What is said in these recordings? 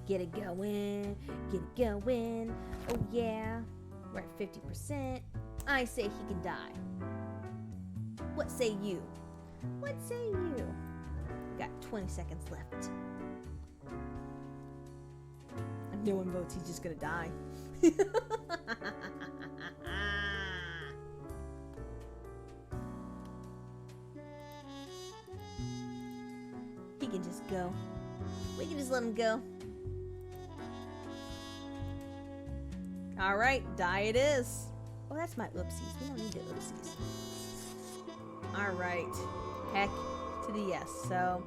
Get it going, get it going. Oh yeah, we're at 50%. I say he can die. What say you? What say you? Got 20 seconds left. If no one votes, he's just gonna die. He can just go. We can just let him go. Alright, die it is. Oh, that's my oopsies. We don't need the oopsies. Alright. Heck to the yes. So,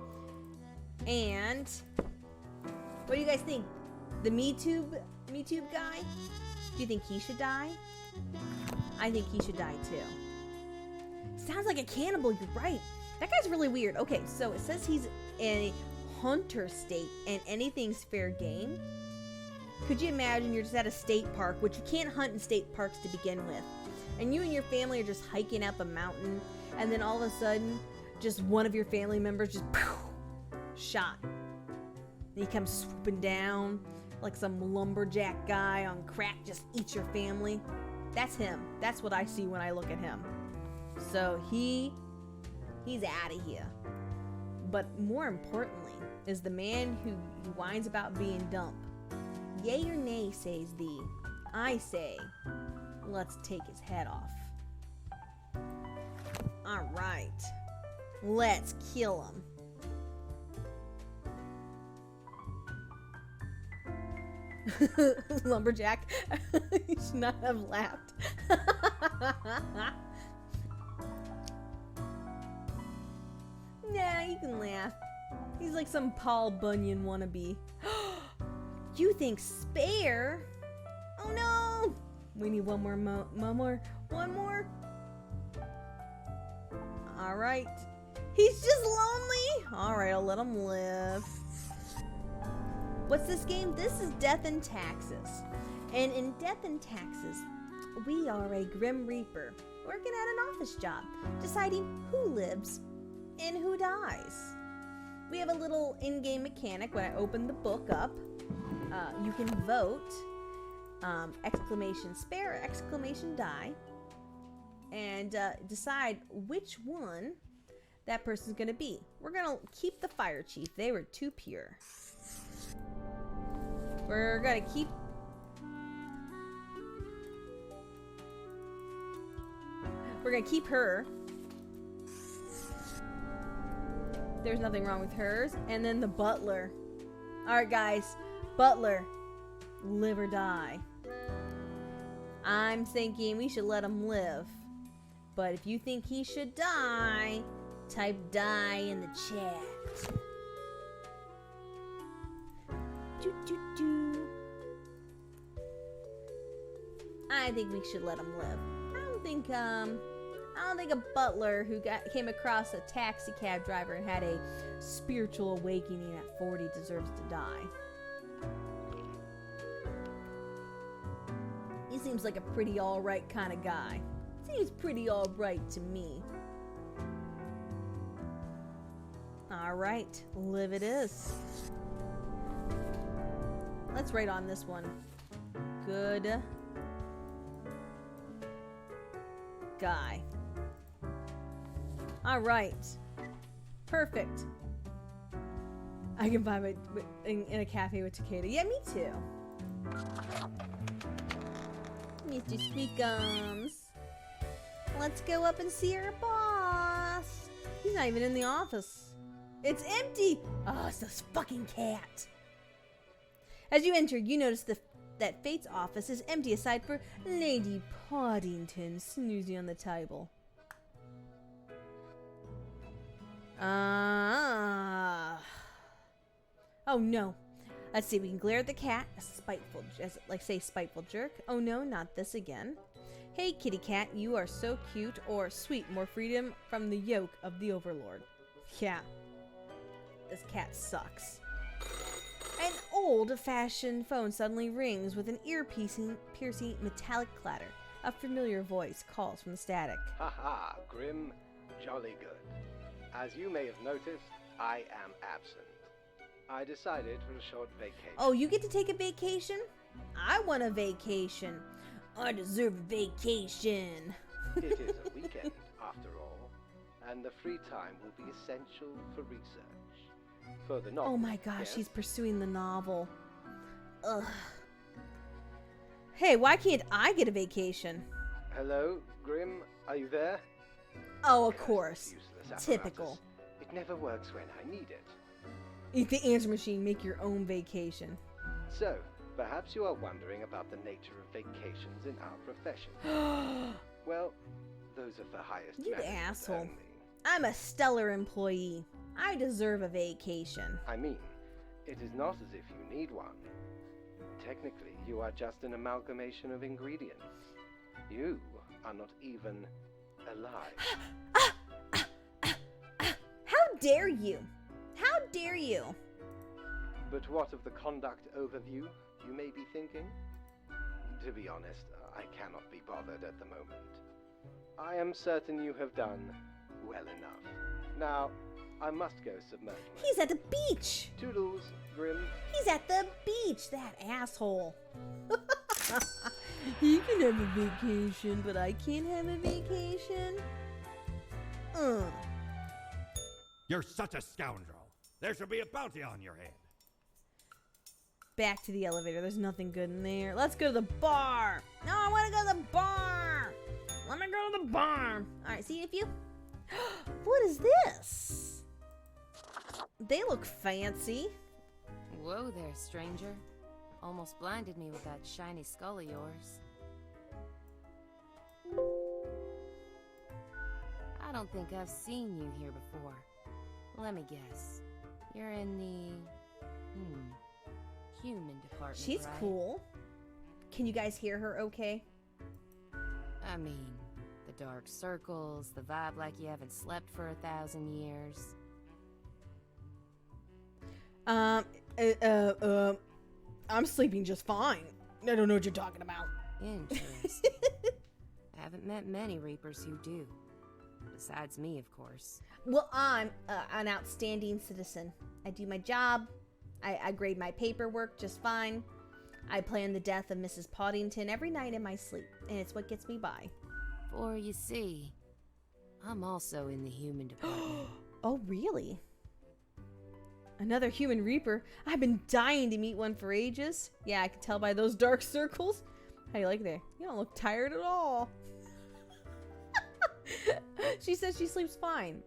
and what do you guys think? The MeTube guy? Do you think he should die? I think he should die too. Sounds like a cannibal, you're right. That guy's really weird. Okay, so it says he's in a hunter state and anything's fair game. Could you imagine you're just at a state park, which you can't hunt in state parks to begin with, and you and your family are just hiking up a mountain, and then all of a sudden, just one of your family members just shot. And he comes swooping down like some lumberjack guy on crack, just eats your family. That's him. That's what I see when I look at him. So he's out of here. But more importantly is the man who whines about being dumb. Yay or nay, says thee. I say, let's take his head off. Alright. Let's kill him. Lumberjack. You should not have laughed. Nah, you can laugh. He's like some Paul Bunyan wannabe. You think spare? Oh no! We need one more one more. Alright. He's just lonely. Alright, I'll let him live. What's this game? This is Death and Taxes. And in Death and Taxes, we are a Grim Reaper working at an office job, deciding who lives and who dies. We have a little in-game mechanic. When I open the book up, you can vote exclamation spare or exclamation die and decide which one that person's gonna be. We're gonna keep the fire chief. They were too pure. We're gonna keep her. There's nothing wrong with hers. And then the butler. Alright guys, butler, live or die. I'm thinking we should let him live. But if you think he should die, type die in the chat. Doo, doo, doo. I think we should let him live. I don't think a butler who came across a taxi cab driver and had a spiritual awakening at 40 deserves to die. He seems like a pretty alright kind of guy. Seems pretty alright to me. Alright, live it is. Let's rate on this one. Good guy. Alright. Perfect. I can buy in a cafe with Takeda. Yeah, me too. Mr. Squeakums. Let's go up and see our boss. He's not even in the office. It's empty. Oh, it's this fucking cat. As you enter, you notice that Fate's office is empty aside for Lady Poddington snoozing on the table. Oh no. Let's see, we can glare at the cat, spiteful jerk. Oh no, not this again. Hey kitty cat, you are so cute, or sweet, more freedom from the yoke of the overlord. Yeah. This cat sucks. An old-fashioned phone suddenly rings with an ear-piercing metallic clatter. A familiar voice calls from the static. Haha, Grim, jolly good. As you may have noticed, I am absent. I decided for a short vacation. Oh, you get to take a vacation? I want a vacation. I deserve a vacation. It is a weekend, after all, and the free time will be essential for research. For the novel. Oh my gosh, yes? she's pursuing the novel. Ugh. Hey, why can't I get a vacation? Hello, Grim, are you there? Oh, of Cursed course. useless Typical. apparatus. It never works when I need it. Eat the answer machine, make your own vacation. So, perhaps you are wondering about the nature of vacations in our profession. Well, those are for highest You management asshole. only. I'm a stellar employee. I deserve a vacation. I mean, it is not as if you need one. Technically, you are just an amalgamation of ingredients. You are not even alive. How dare you? How dare you? But what of the conduct overview, you may be thinking? To be honest, I cannot be bothered at the moment. I am certain you have done well enough. Now, I must go submerge myself. He's at the beach. Toodles, Grim. He's at the beach, that asshole. He can have a vacation, but I can't have a vacation. You're such a scoundrel. There should be a bounty on your head. Back to the elevator. There's nothing good in there. Let's go to the bar. No, I want to go to the bar. Let me go to the bar. All right, see if you. What is this? They look fancy. Whoa there, stranger. Almost blinded me with that shiny skull of yours. I don't think I've seen you here before. Let me guess. You're in the... human department, She's right? cool. Can you guys hear her okay? I mean, the dark circles, the vibe like you haven't slept for 1,000 years. I'm sleeping just fine. I don't know what you're talking about. Interesting. I haven't met many Reapers who do. Besides me, of course. Well, I'm an outstanding citizen. I do my job. I grade my paperwork just fine. I plan the death of Mrs. Poddington every night in my sleep, and it's what gets me by. For you see, I'm also in the human department. Oh, really? Another human reaper? I've been dying to meet one for ages. Yeah, I can tell by those dark circles. How do you like there? You don't look tired at all. She says she sleeps fine.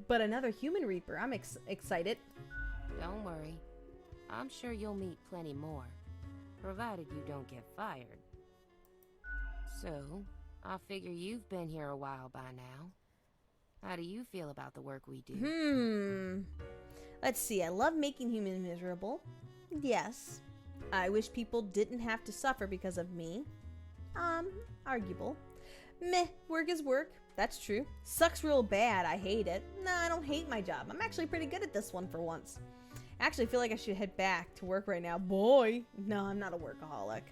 But another human reaper. I'm excited. Don't worry. I'm sure you'll meet plenty more, provided you don't get fired. So, I figure you've been here a while by now. How do you feel about the work we do? Let's see. I love making humans miserable. Yes. I wish people didn't have to suffer because of me. Arguable. Meh, work is work. That's true. Sucks real bad. I hate it. No, I don't hate my job. I'm actually pretty good at this one for once. I actually feel like I should head back to work right now. Boy. No, I'm not a workaholic.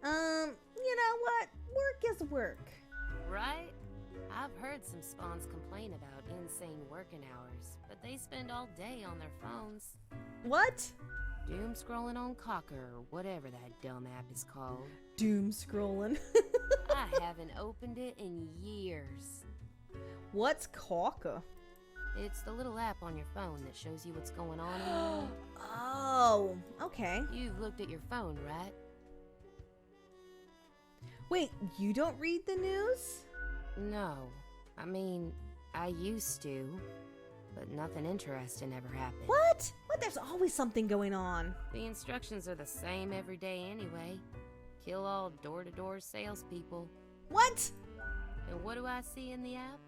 You know what? Work is work. Right? I've heard some spawns complain about insane working hours, but they spend all day on their phones. What? Doom scrolling on Cocker or whatever that dumb app is called. Doom scrolling. I haven't opened it in years. What's Kaka? It's the little app on your phone that shows you what's going on in the world. Oh, okay. You've looked at your phone, right? Wait, you don't read the news? No. I mean, I used to, but nothing interesting ever happened. What? What? There's always something going on. The instructions are the same every day anyway. Kill all door-to-door salespeople. What? And what do I see in the app?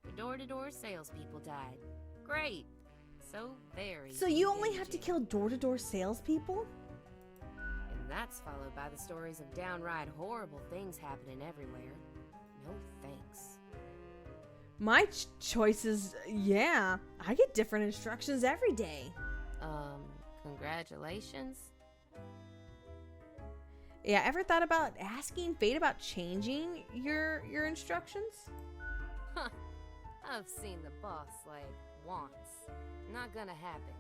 The door-to-door salespeople died. Great. So very So you only have to engaging. kill door-to-door salespeople? And that's followed by the stories of downright horrible things happening everywhere. No thanks. My choices, yeah. I get different instructions every day. Congratulations? Yeah, ever thought about asking Fate about changing your instructions? Huh. I've seen the boss, like, once. Not gonna happen.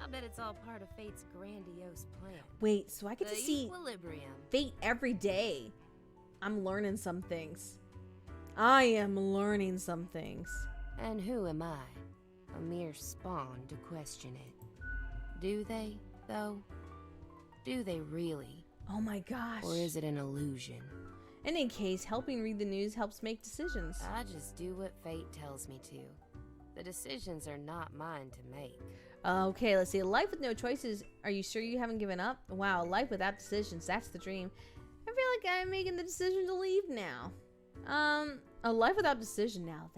I bet it's all part of Fate's grandiose plan. Wait, so I get The to see equilibrium. Fate every day. I'm learning some things. I am learning some things. And who am I? A mere spawn to question it. Do they, though? Do they really? Oh my gosh. Or is it an illusion? In any case, helping read the news helps make decisions. I just do what fate tells me to. The decisions are not mine to make. Okay, let's see. Life with no choices. Are you sure you haven't given up? Wow, life without decisions. That's the dream. I feel like I'm making the decision to leave now. A life without decision now.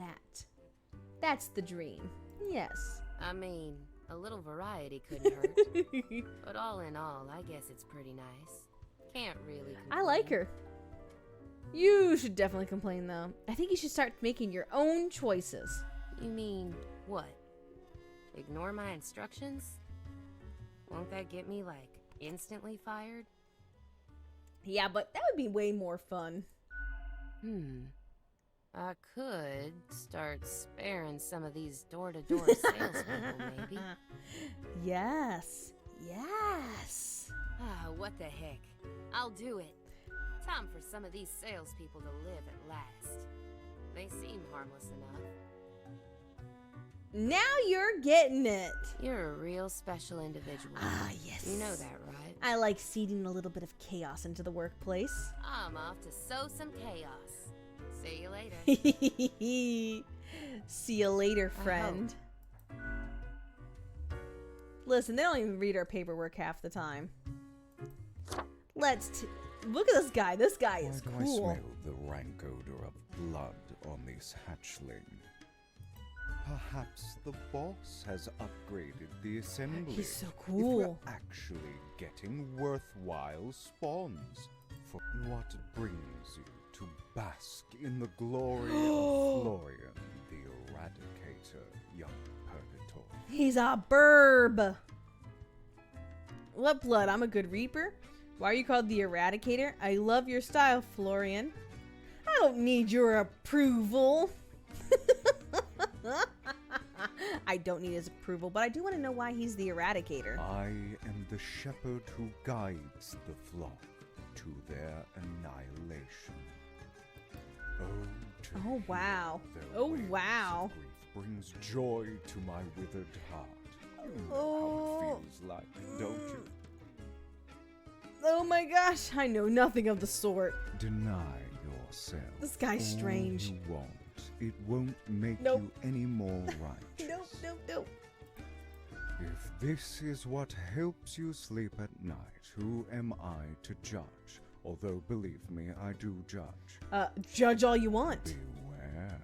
That's the dream. Yes. I mean, a little variety couldn't hurt. But all in all, I guess it's pretty nice. Can't really complain. I like her. You should definitely complain, though. I think you should start making your own choices. You mean, what? Ignore my instructions? Won't that get me, like, instantly fired? Yeah, but that would be way more fun. I could start sparing some of these door-to-door salespeople, maybe. Yes. Yes. Ah, what the heck. I'll do it. Time for some of these salespeople to live at last. They seem harmless enough. Now you're getting it. You're a real special individual. Ah, yes. You know that, right? I like seeding a little bit of chaos into the workplace. I'm off to sow some chaos. See you later. See you later, friend. Listen, they don't even read our paperwork half the time. Look at this guy. This guy is Why do I cool. smell the rank odor of blood on this hatchling? Perhaps the boss has upgraded the assembly. He's so If we're cool. actually getting worthwhile spawns. For what brings you to bask in the glory of Florian, the Eradicator, young Purgator? He's a burb. What blood? I'm a good reaper. Why are you called the Eradicator? I love your style, Florian. I don't need your approval. I don't need his approval, but I do want to know why he's the Eradicator. I am the shepherd who guides the flock to their annihilation. To Oh, hear wow. their Oh, wails of wow. grief brings joy to my withered heart. You know Oh. how it feels like, don't you? Oh my gosh, I know nothing of the sort. Deny yourself. This guy's all strange. You want. It won't make Nope. you any more righteous. Nope. If this is what helps you sleep at night, who am I to judge? Although, believe me, I do judge. Judge all you want. Beware,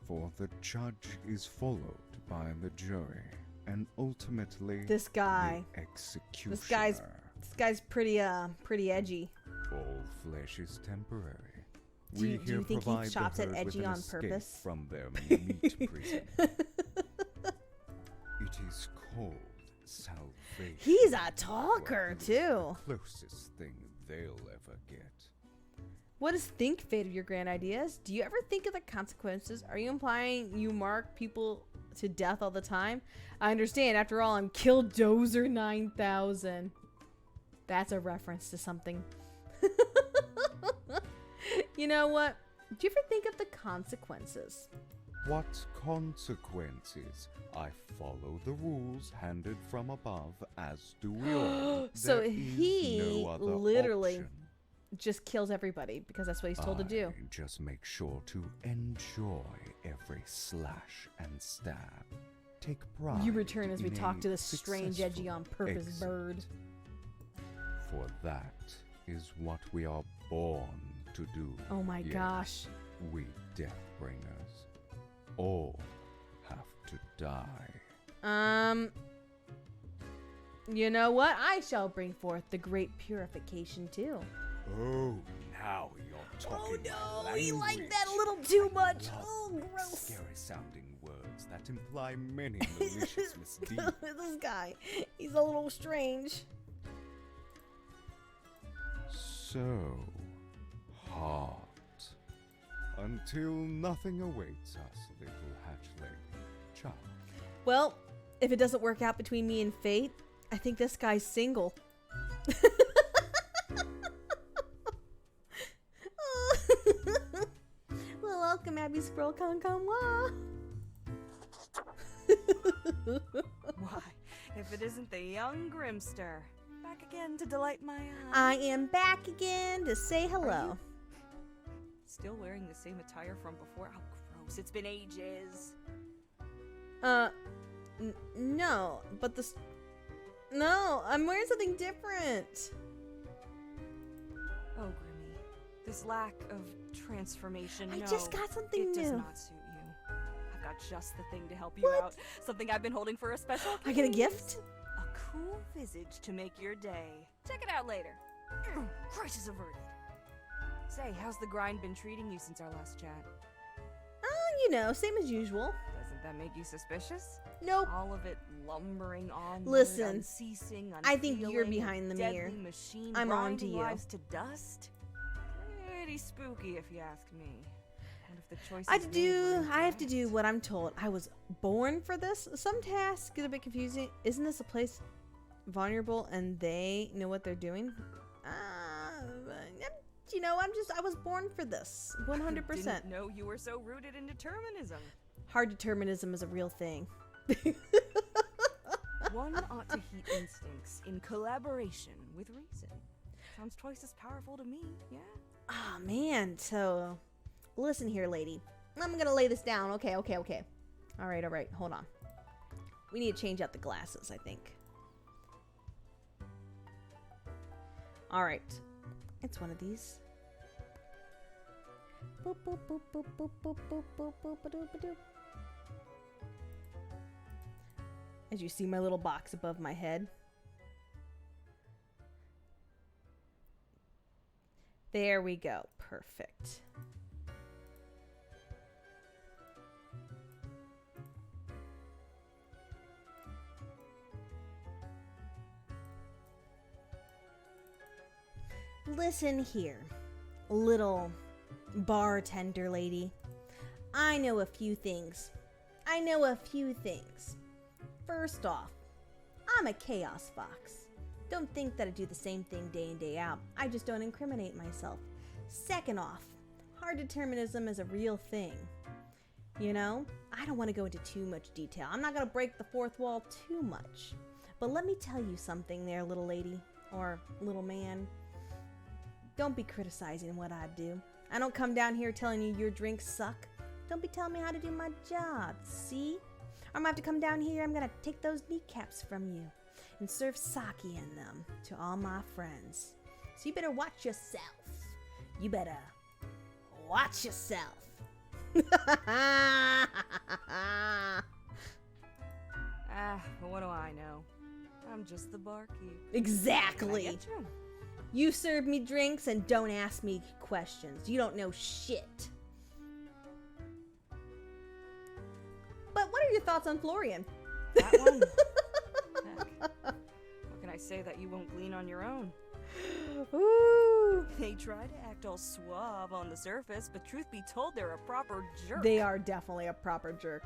for the judge is followed by the jury, and ultimately This guy. the executioner. This guy's pretty edgy. All flesh is temporary. Do you here think he provide the chops it herd with edgy an on escape purpose? from their meat prison. It is called salvation. He's a talker, Well, it is too. the closest thing they'll ever get. What does think fate of your grand ideas? Do you ever think of the consequences? Are you implying you mark people to death all the time? I understand. After all, I'm Killdozer 9000. That's a reference to something. You know what? Do you ever think of the consequences? What consequences? I follow the rules handed from above, as do we all. So There is he no other literally option. just kills everybody because that's what he's told to do. Just make sure to enjoy every slash and stab. Take pride. You return as we in talk a to this strange, edgy on purpose exit. bird. For that is what we are born to do. Oh my Yes, gosh. We Deathbringers all have to die. You know what? I shall bring forth the great purification too. Oh, now you're talking my he liked language. that a little too I much. love Oh, gross. Scary sounding words that imply many malicious misdeeds. This guy, he's a little strange. So hard. Until nothing awaits us, little hatchling. Ciao. Well, if it doesn't work out between me and Fate, I think this guy's single. Well, welcome, Abby Sproul. Come. Why, if it isn't the young Grimster, back again to delight my eyes. I am back again to say hello. Still wearing the same attire from before? How gross. It's been ages. No, but No, I'm wearing something different. Oh, Grimmy. This lack of transformation, I just got something it new. does not suit you. I've got just the thing to help you What? out. Something I've been holding for a special I get a case. gift? A cool visage to make your day. Check it out later. Crisis averted. Say, how's the grind been treating you since our last chat? You know, same as usual. Doesn't that make you suspicious? Nope. All of it lumbering on. Listen, unceasing, I think you're unfeeling, behind the deadly mirror. Machine I'm on to grinding you. lives to dust. Pretty spooky, if you ask me. What if the choices I have to do incorrect? what I'm told. I was born for this. Some tasks get a bit confusing. Isn't this a place vulnerable and they know what they're doing? You know, I was born for this. 100%. Didn't know you were so rooted in determinism. Hard determinism is a real thing. One ought to heed instincts in collaboration with reason. Sounds twice as powerful to me, yeah? Oh, man. So, listen here, lady. I'm going to lay this down. Okay. All right. Hold on. We need to change out the glasses, I think. All right. It's one of these. Boop, boop, boop, boop, boop, boop, boop, boop, boop, ba-doop, ba-doop. As you see my little box above my head. There we go. Perfect. Listen here, little bartender lady. I know a few things. First off, I'm a chaos fox. Don't think that I do the same thing day in, day out. I just don't incriminate myself. Second off, hard determinism is a real thing. You know, I don't want to go into too much detail. I'm not going to break the fourth wall too much. But let me tell you something there, little lady, or little man. Don't be criticizing what I do. I don't come down here telling you your drinks suck. Don't be telling me how to do my job, see? I'm gonna have to come down here, I'm gonna take those kneecaps from you and serve sake in them to all my friends. So you better watch yourself. You better watch yourself. But what do I know? I'm just the barkeep. Exactly. I get you. You serve me drinks and don't ask me questions. You don't know shit. But what are your thoughts on Florian? That one? Heck. What can I say that you won't glean on your own? Ooh. They try to act all suave on the surface, but truth be told, they're a proper jerk. They are definitely a proper jerk.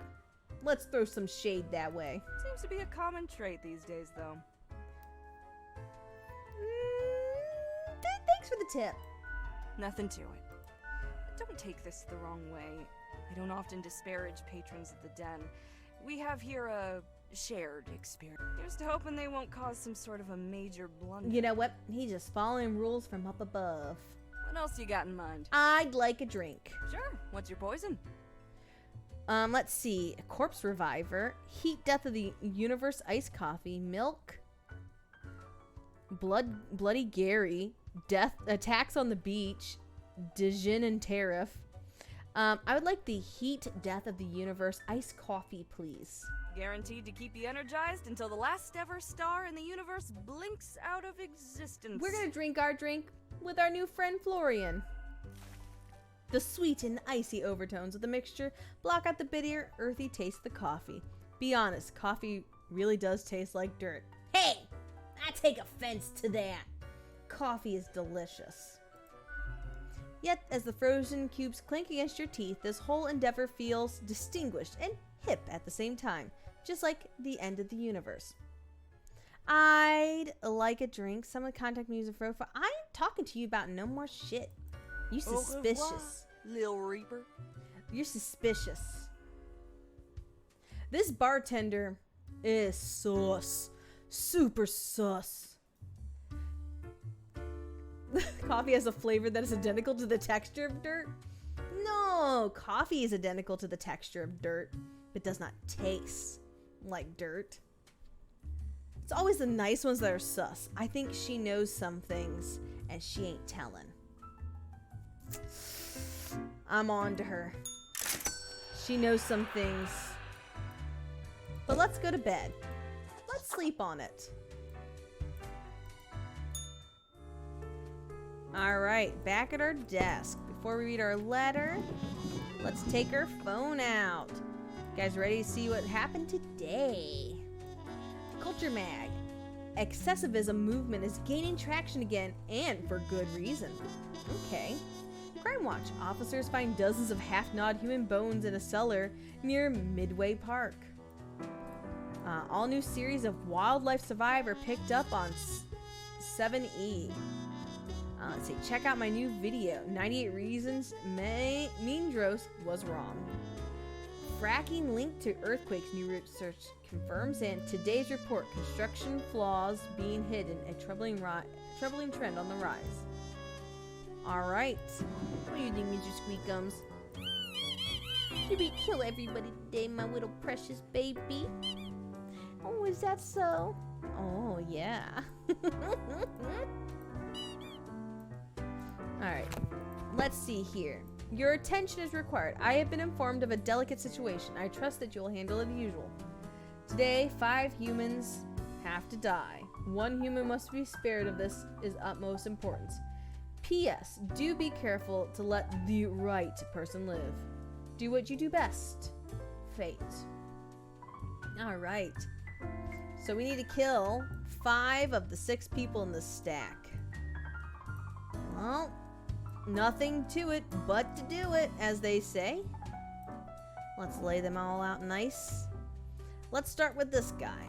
Let's throw some shade that way. Seems to be a common trait these days, though. Thanks for the tip. Nothing to it. But don't take this the wrong way. I don't often disparage patrons of the den. We have here a shared experience. Here's to hoping they won't cause some sort of a major blunder. You know what? He's just following rules from up above. What else you got in mind? I'd like a drink. Sure. What's your poison? Let's see. Corpse Reviver, Heat Death of the Universe Iced Coffee, Milk, Bloody Gary, Death Attacks on the Beach, Dijin and Tariff. I would like the Heat Death of the Universe Iced Coffee, please. Guaranteed to keep you energized until the last ever star in the universe blinks out of existence. We're gonna drink our drink with our new friend Florian. The sweet and icy overtones of the mixture block out the bitter, earthy taste of the coffee. Be honest, coffee really does taste like dirt. Hey! I take offense to that. Coffee is delicious. Yet, as the frozen cubes clink against your teeth, this whole endeavor feels distinguished and hip at the same time. just like the end of the universe. I'd like a drink. Someone contact me using profile. I ain't talking to you about no more shit. You suspicious. Lil Reaper. You're suspicious. This bartender is sus. Super sus. Coffee has a flavor that is identical to the texture of dirt? No, coffee is identical to the texture of dirt, but does not taste like dirt. It's always the nice ones that are sus. I think she knows some things, and she ain't telling. I'm on to her. She knows some things. But let's go to bed. Let's sleep on it. Alright, back at our desk. Before we read our letter, let's take our phone out. You guys ready to see what happened today? Culture Mag. Excessivism movement is gaining traction again, and for good reason. Okay. Crime Watch. Officers find dozens of half-gnawed human bones in a cellar near Midway Park. All new series of Wildlife Survivor picked up on 7E. Let's see. Check out my new video. 98 Reasons Mindros was wrong. Fracking linked to earthquakes. New research confirms. And today's report: construction flaws being hidden. A troubling trend on the rise. All right. What do you think, Mr. Squeakums? Should we kill everybody today, my little precious baby? Oh, is that so? Oh, yeah. Alright, let's see here. Your attention is required. I have been informed of a delicate situation. I trust that you will handle it as usual. Today, 5 humans have to die. 1 human must be spared of this is utmost importance. P.S. Do be careful to let the right person live. Do what you do best. Fate. Alright. So we need to kill 5 of the 6 people in the stack. Well, nothing to it but to do it, as they say. Let's lay them all out nice. Let's start with this guy.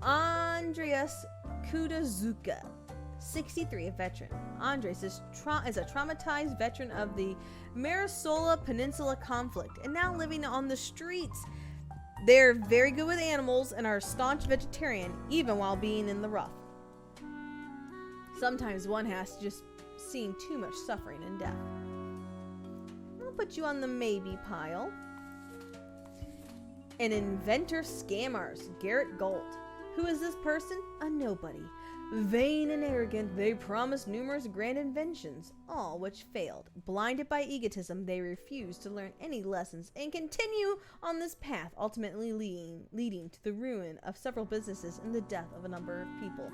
Andreas Kudazuka, 63, a veteran. Andres is a traumatized veteran of the Marisola Peninsula conflict and now living on the streets. They're very good with animals and are a staunch vegetarian, even while being in the rough. Sometimes one has to just seen too much suffering and death. I'll put you on the maybe pile. An inventor scammers, Garrett Gold. Who is this person? A nobody. Vain and arrogant, they promised numerous grand inventions, all which failed. Blinded by egotism, they refused to learn any lessons and continue on this path, ultimately leading to the ruin of several businesses and the death of a number of people.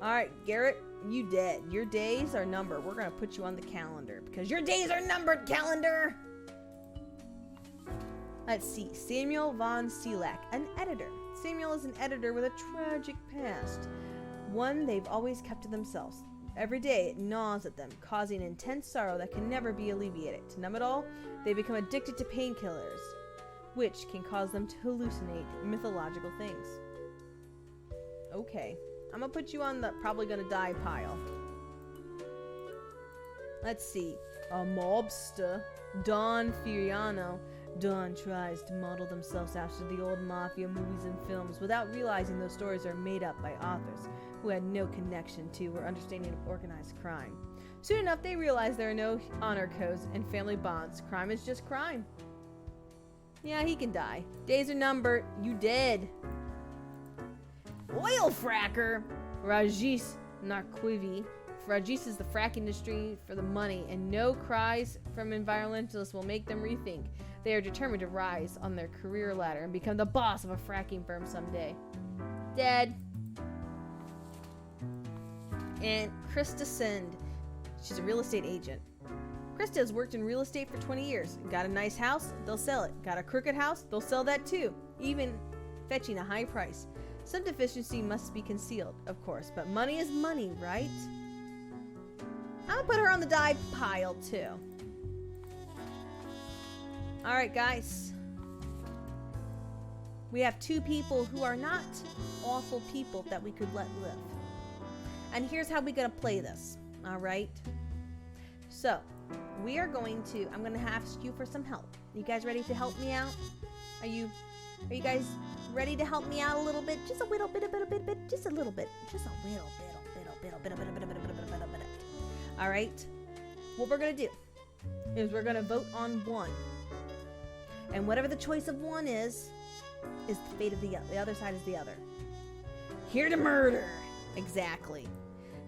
Alright, Garrett, you dead. Your days are numbered. We're gonna put you on the calendar because your days are numbered, calendar! Let's see. Samuel von Selak, an editor. Samuel is an editor with a tragic past. One they've always kept to themselves. Every day it gnaws at them, causing intense sorrow that can never be alleviated. To numb it all, they become addicted to painkillers, which can cause them to hallucinate mythological things. Okay. I'm gonna put you on the probably gonna die pile. Let's see. A mobster, Don Furiano. Don tries to model themselves after the old mafia movies and films without realizing those stories are made up by authors who had no connection to or understanding of organized crime. Soon enough, they realize there are no honor codes and family bonds. Crime is just crime. Yeah, he can die. Days are numbered. You dead. Oil fracker, Rajis Narquivi. Rajis is the frack industry for the money, and no cries from environmentalists will make them rethink. They are determined to rise on their career ladder and become the boss of a fracking firm someday. Dead. And Krista Send. She's a real estate agent. Krista has worked in real estate for 20 years. Got a nice house, they'll sell it. Got a crooked house, they'll sell that too, even fetching a high price. Some deficiency must be concealed, of course, but money is money, right? I'll put her on the die pile too. Alright, guys. We have two people who are not awful people that we could let live. And here's how we're going to play this. All right? So, we are going to, I'm going to ask you for some help. You guys ready to help me out? Are you guys ready to help me out a little bit? Just a little bit, just a little bit. Just a little bit. All right? What we're going to do is we're going to vote on one. And whatever the choice of one is the fate of the other. The other side is the other. Here to murder. Exactly.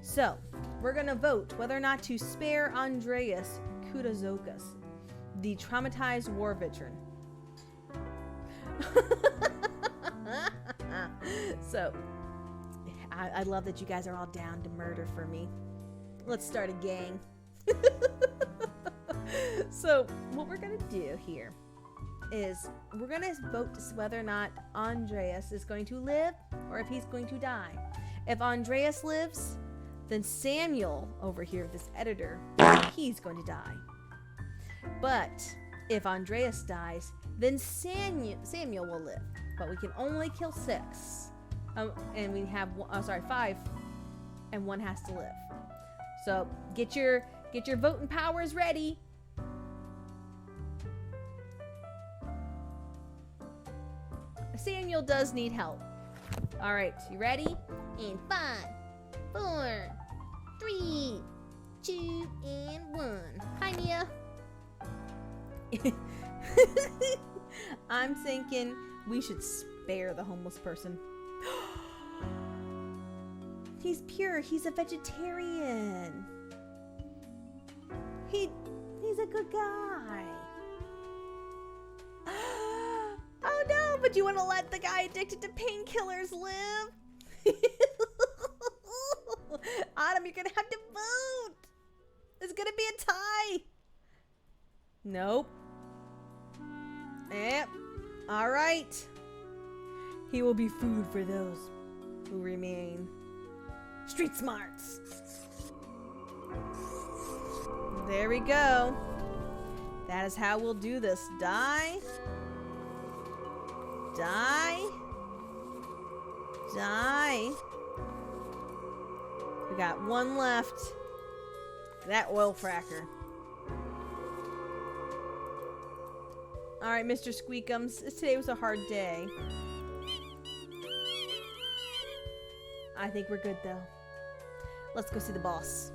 So, we're going to vote whether or not to spare Andreas Kutazokas, the traumatized war veteran. So, I love that you guys are all down to murder for me. Let's start a gang. So, what we're going to do here is we're going to vote to see whether or not Andreas is going to live or if he's going to die. If Andreas lives, then Samuel over here, this editor, he's going to die. But if Andreas dies, then Samuel will live. But we can only kill 6. And we have 5, and 1 has to live. So get your voting powers ready. Samuel does need help. All right, you ready? In 5, 4, 3, 2, and 1. Hi, Mia. I'm thinking we should spare the homeless person. He's pure. He's a vegetarian. He's a good guy. Oh no, but you want to let the guy addicted to painkillers live? Autumn, you're going to have to vote. It's going to be a tie. Nope. Yep. All right. He will be food for those who remain. Street smarts. There we go. That is how we'll do this. Die. Die. Die. We got 1 left. That oil fracker. Alright, Mr. Squeakums. Today was a hard day. I think we're good, though. Let's go see the boss.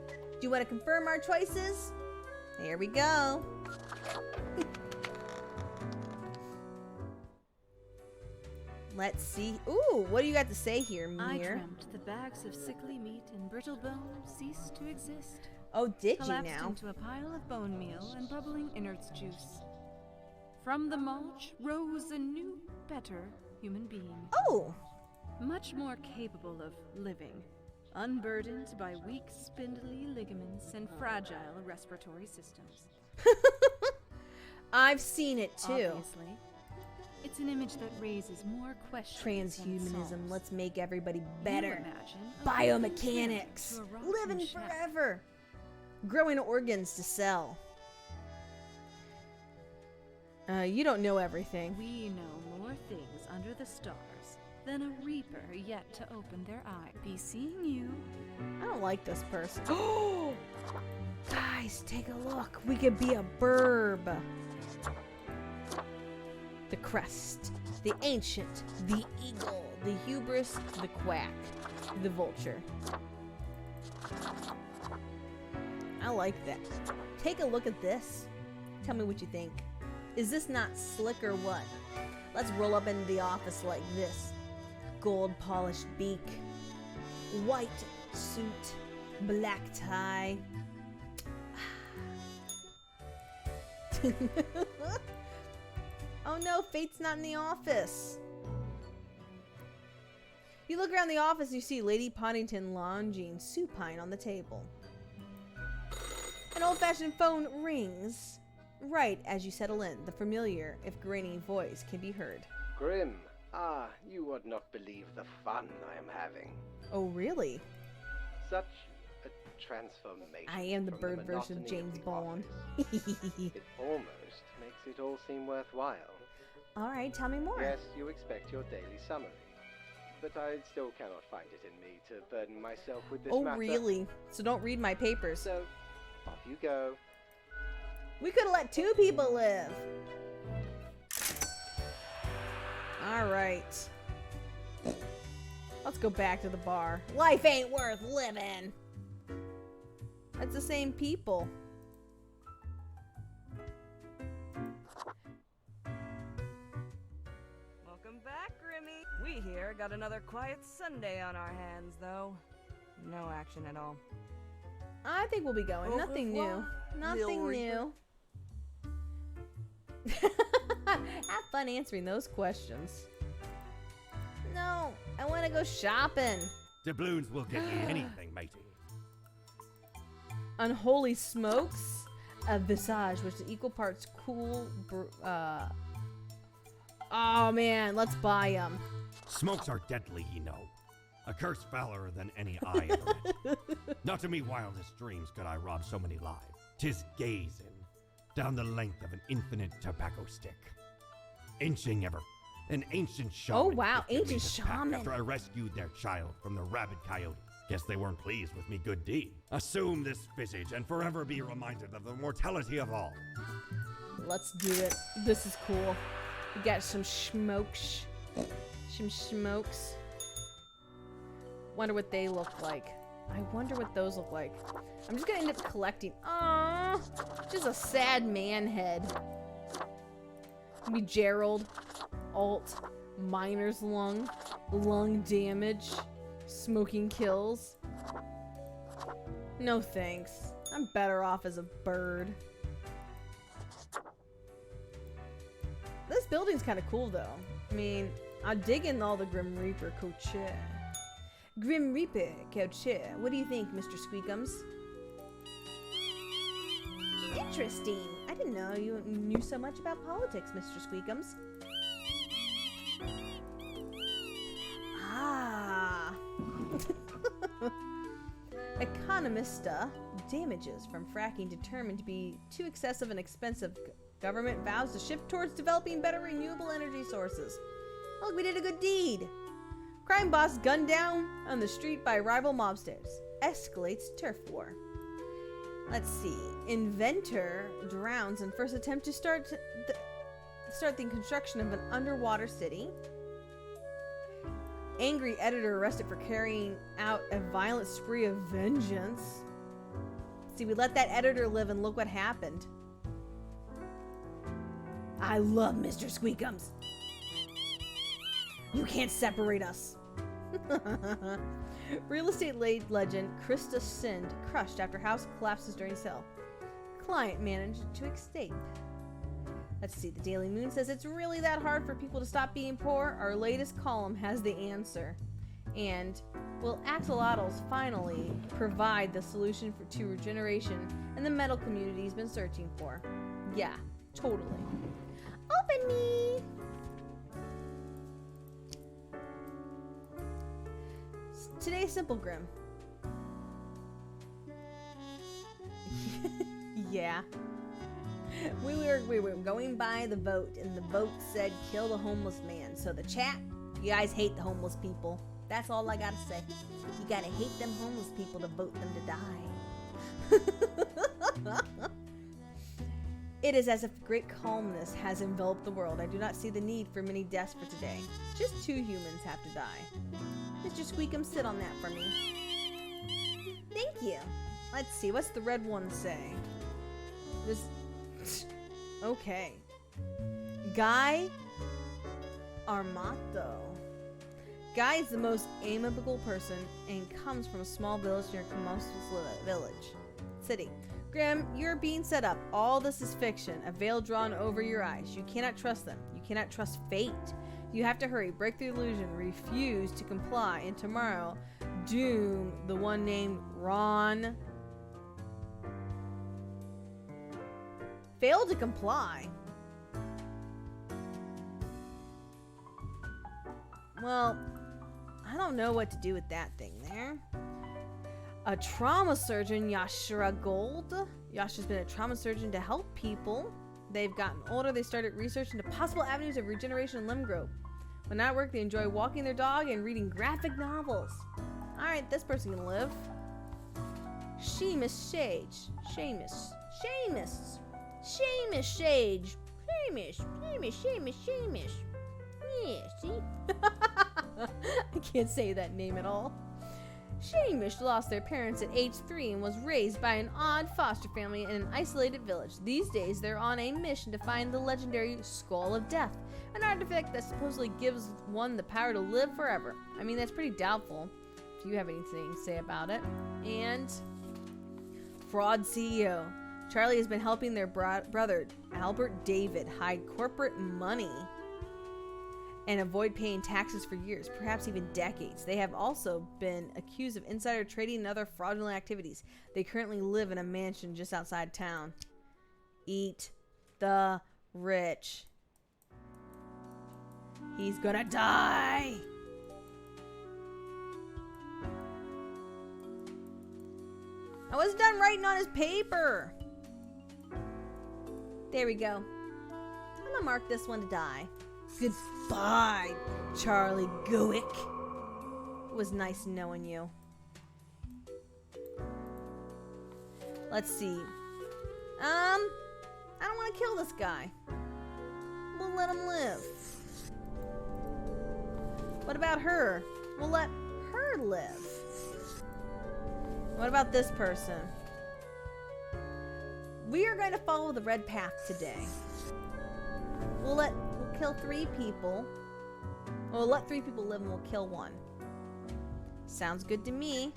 Do you want to confirm our choices? Here we go. Let's see. Ooh, what do you got to say here, Mir? I dreamt the bags of sickly meat and brittle bone ceased to exist. Oh, did you Collapsed now? into a pile of bone meal and bubbling innards juice. From the mulch rose a new, better human being. Oh! Much more capable of living, unburdened by weak, spindly ligaments and fragile respiratory systems. I've seen it too. Obviously, it's an image that raises more questions than it Transhumanism. solves. Let's make everybody You better. imagine a living Biomechanics. to a rotten Living shack. forever. Growing organs to sell. You don't know everything. We know more things under the stars than a reaper yet to open their eye. Be seeing you. I don't like this person. Oh! Guys, take a look. We could be a burb. The crest, the ancient, the eagle, the hubris, the quack, the vulture. I like that. Take a look at this. Tell me what you think. Is this not slick or what? Let's roll up into the office like this. Gold polished beak, white suit, black tie. Oh no, Fate's not in the office. You look around the office, you see Lady Poddington lounging supine on the table. An old-fashioned phone rings right as you settle in. The familiar, if grainy voice can be heard. Grim, you would not believe the fun I am having. Oh, really? Such a transformation. I am the from bird version of monotony James the Bond. office. It almost makes it all seem worthwhile. Alright, tell me more. Yes, you expect your daily summary. But I still cannot find it in me to burden myself with this matter. Oh, really? So don't read my papers. So, off you go. We could have let 2 people live. Alright. Let's go back to the bar. Life ain't worth living. That's the same people. Welcome back, Grimmy. We here got another quiet Sunday on our hands, though. No action at all. I think we'll be going. Au Nothing new. revoir, Nothing Lil new. Have fun answering those questions. No, I want to go shopping. Doubloons will get you anything, matey. Unholy smokes, a visage which is equal parts cool. Oh man, let's buy them. Smokes are deadly, you know. A curse fouler than any I ever met. Not in me wildest dreams could I rob so many lives. 'Tis gazing down the length of an infinite tobacco stick. Inching ever, an ancient shaman. Oh, wow, gifted me ancient this pack shaman. After I rescued their child from the rabid coyote. Guess they weren't pleased with me good deed. Assume this visage and forever be reminded of the mortality of all. Let's do it. This is cool. We got some smokes. Some smokes. Wonder what they look like. I wonder what those look like. I'm just gonna end up collecting. Aww, just a sad man head. Be Gerald, alt, miner's lung, lung damage, smoking kills. No thanks. I'm better off as a bird. This building's kind of cool though. I mean, I'm digging all the Grim Reaper couture. Grim Reaper couture. What do you think, Mr. Squeakums? Interesting. I didn't know you knew so much about politics, Mr. Squeakums. Ah. Economista. Damages from fracking determined to be too excessive and expensive. Government vows to shift towards developing better renewable energy sources. Look, we did a good deed. Crime boss gunned down on the street by rival mobsters. Escalates turf war. Let's see. Inventor drowns in first attempt to start the construction of an underwater city. Angry editor arrested for carrying out a violent spree of vengeance. See, we let that editor live and look what happened. I love Mr. Squeakums. You can't separate us. Real estate legend Krista Sind crushed after house collapses during sale. Client managed to escape. Let's see, the Daily Moon says it's really that hard for people to stop being poor. Our latest column has the answer. And will axolotls finally provide the solution to regeneration and the metal community's been searching for? Yeah, totally. Open me! Today's Simple Grim. Yeah. We were going by the vote, and the vote said kill the homeless man. So the chat, you guys hate the homeless people. That's all I gotta say. You gotta hate them homeless people to vote them to die. It is as if great calmness has enveloped the world. I do not see the need for many deaths for today. Just 2 humans have to die. Mr. Squeakum, sit on that for me. Thank you. Let's see, what's the red one say? This... Okay. Guy Armato. Guy is the most amiable person and comes from a small village near Camus City. Grim, you're being set up. All this is fiction. A veil drawn over your eyes. You cannot trust them. You cannot trust fate. You have to hurry. Break the illusion. Refuse to comply. And tomorrow, doom the one named Ron. Fail to comply. Well, I don't know what to do with that thing there. A trauma surgeon, Yashra Gold. Yasha's been a trauma surgeon to help people they've gotten older, they started research into possible avenues of regeneration in limb growth. When not at work, they enjoy walking their dog and reading graphic novels. Alright, this person can live. Seamus Sage. Seamus. Yeah, see? I can't say that name at all. Seamus lost their parents at age 3 and was raised by an odd foster family in an isolated village. These days, they're on a mission to find the legendary Skull of Death, an artifact that supposedly gives one the power to live forever. I mean, that's pretty doubtful, if you have anything to say about it. And Fraud CEO. Charlie has been helping their brother, Albert David, hide corporate money and avoid paying taxes for years, perhaps even decades. They have also been accused of insider trading and other fraudulent activities. They currently live in a mansion just outside town. Eat the rich. He's gonna die! I was done writing on his paper! There we go. I'm gonna mark this one to die. Goodbye, Charlie Gooick. It was nice knowing you. Let's see. I don't want to kill this guy. We'll let him live. What about her? We'll let her live. What about this person? We are going to follow the red path today. We'll kill 3 people. We'll let 3 people live and we'll kill 1. Sounds good to me.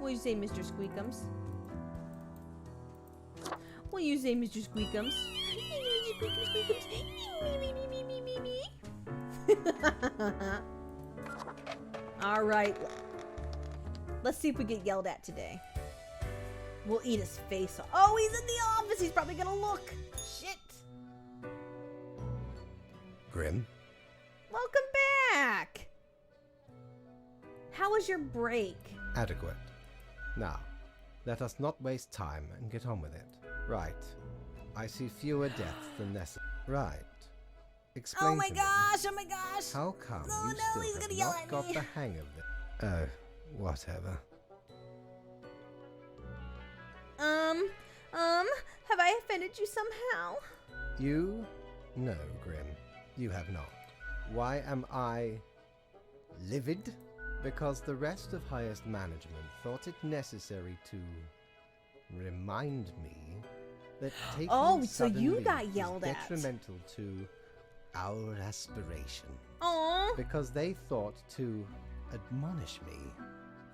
What do you say, Mr. Squeakums? What do you say, Mr. Squeakums? Alright. Let's see if we get yelled at today. We'll eat his face off. Oh, he's in the office! He's probably gonna look! Shit! Grim? Welcome back! How was your break? Adequate. Now, let us not waste time and get on with it. Right. I see fewer deaths than necessary. Right. Explain Oh my to gosh! me, Oh my gosh! how come Oh you no, he's still gonna have yell not at got me. the hang of it? Oh, whatever. Have I offended you somehow? You? No, Grim. You have not. Why am I livid? Because the rest of highest management thought it necessary to remind me that taking Oh, so sudden you leave got is yelled at. detrimental to our aspiration. Aww. Because they thought to admonish me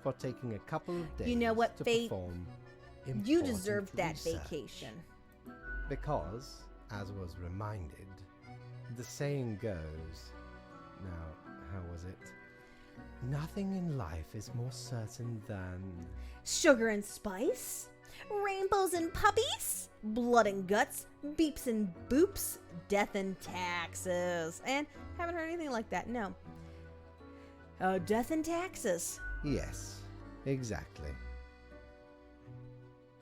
for taking a couple of days You know what, to Fate? perform You important deserved that research. vacation. Because, as was reminded, the saying goes, now, how was it? Nothing in life is more certain than... Sugar and spice, rainbows and puppies, blood and guts, beeps and boops, death and taxes. And haven't heard anything like that, no. Death and taxes. Yes, exactly.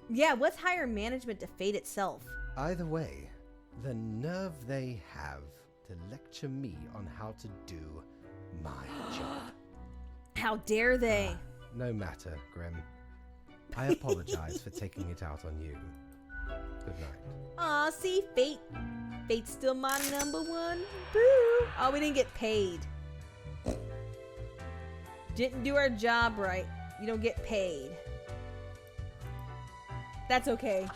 Yeah, what's higher management to fate itself? Either way, the nerve they have to lecture me on how to do my job. How dare they? No matter, Grim. I apologize for taking it out on you. Good night. Aw, see, fate. Fate's still my number 1. Boo! Oh, we didn't get paid. Didn't do our job right. You don't get paid. That's okay.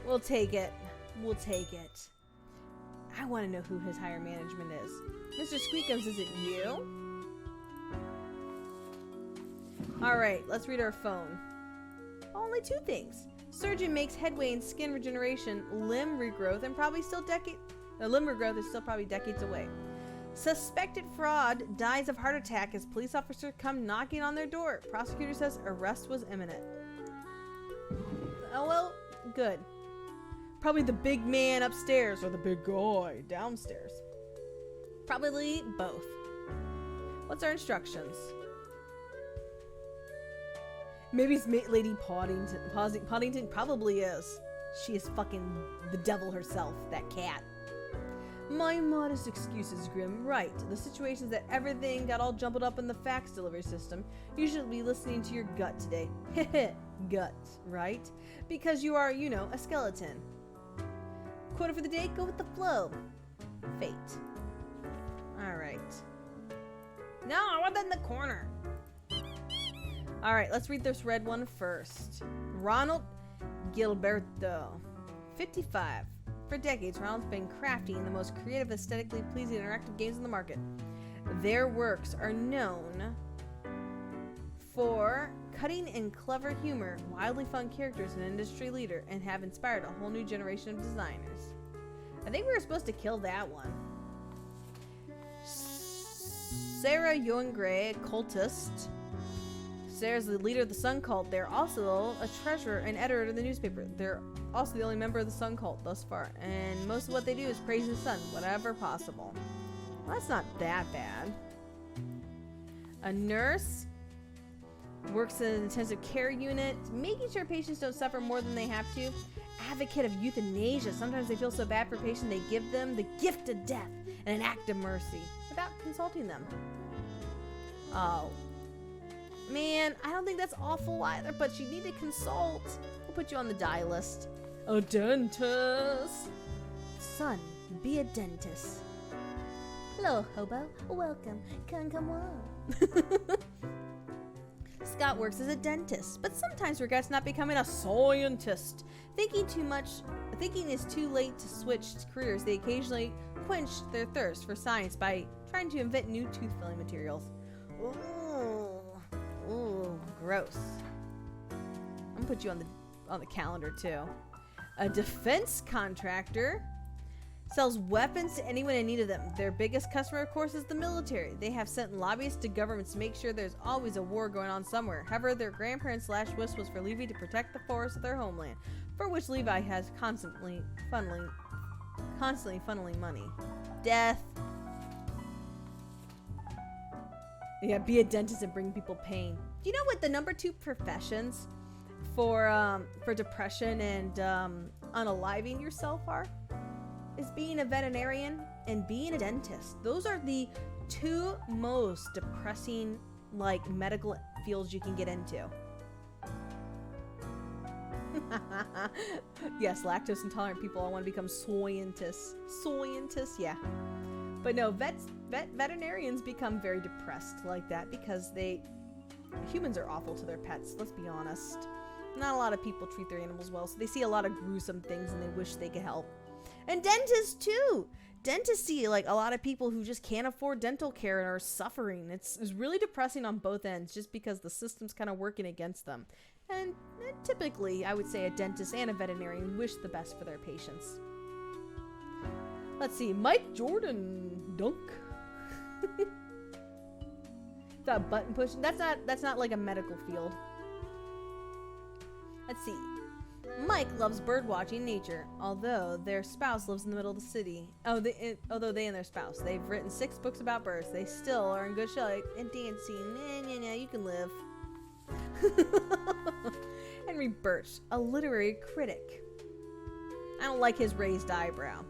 We'll take it. We'll take it. I want to know who his higher management is. Mr. Squeakums, is it you? Alright, let's read our phone. Only 2 things. Surgeon makes headway in skin regeneration, limb regrowth, and probably still limb regrowth is still probably decades away. Suspected fraud dies of heart attack as police officers come knocking on their door. Prosecutor says arrest was imminent. Oh well, good. Probably the big man upstairs or the big guy downstairs. Probably both. What's our instructions? Maybe it's Lady Poddington. Poddington probably is. She is fucking the devil herself, that cat. My modest excuses, Grim. Right. The situation is that everything got all jumbled up in the fax delivery system. You should be listening to your gut today. Heh gut, right? Because you are, you know, a skeleton. Quote for the day, go with the flow. Fate. Alright. No, I want that in the corner. Alright, let's read this red one first. Ronald Gilberto. 55. For decades, Ronald's been crafting the most creative, aesthetically pleasing interactive games on the market. Their works are known for cutting and clever humor, wildly fun characters, and an industry leader, and have inspired a whole new generation of designers. I think we were supposed to kill that one. Sarah Youngray, cultist. Sarah's the leader of the Sun Cult. They're also a treasurer and editor of the newspaper. They're also the only member of the Sun Cult thus far, and most of what they do is praise the sun, whatever possible. Well, that's not that bad. A nurse works in an intensive care unit, making sure patients don't suffer more than they have to. Advocate of euthanasia. Sometimes they feel so bad for patients they give them the gift of death and an act of mercy without consulting them. Oh. Man, I don't think that's awful either, but you need to consult. We'll put you on the die list. A dentist. Son, be a dentist. Hello, hobo. Welcome. Come on. Scott works as a dentist, but sometimes regrets not becoming a scientist. Thinking is too late to switch careers. They occasionally quench their thirst for science by trying to invent new tooth-filling materials. Ooh, gross. I'm gonna put you on the calendar too. A defense contractor sells weapons to anyone in need of them. Their biggest customer, of course, is the military. They have sent lobbyists to governments to make sure there's always a war going on somewhere. However, their grandparents' last wish was for Levi to protect the forests of their homeland, for which Levi has constantly funneling money. Death. Yeah, be a dentist and bring people pain. Do you know what the number 2 professions for depression and unaliving yourself are? Is being a veterinarian and being a dentist. Those are the 2 most depressing, like, medical fields you can get into. Yes, lactose intolerant people all want to become scientists. Scientists, yeah. But no, veterinarians become very depressed like that because humans are awful to their pets, let's be honest. Not a lot of people treat their animals well, so they see a lot of gruesome things and they wish they could help. And dentists too! Dentists see like a lot of people who just can't afford dental care and are suffering. It's really depressing on both ends just because the system's kind of working against them. And typically, I would say a dentist and a veterinarian wish the best for their patients. Let's see, Mike Jordan Dunk. That button pushing. That's not like a medical field. Let's see. Mike loves birdwatching nature, although their spouse lives in the middle of the city. Although they and their spouse, they've written 6 books about birds. They still are in good shape and dancing. Nah, you can live. Henry Birch, a literary critic. I don't like his raised eyebrow.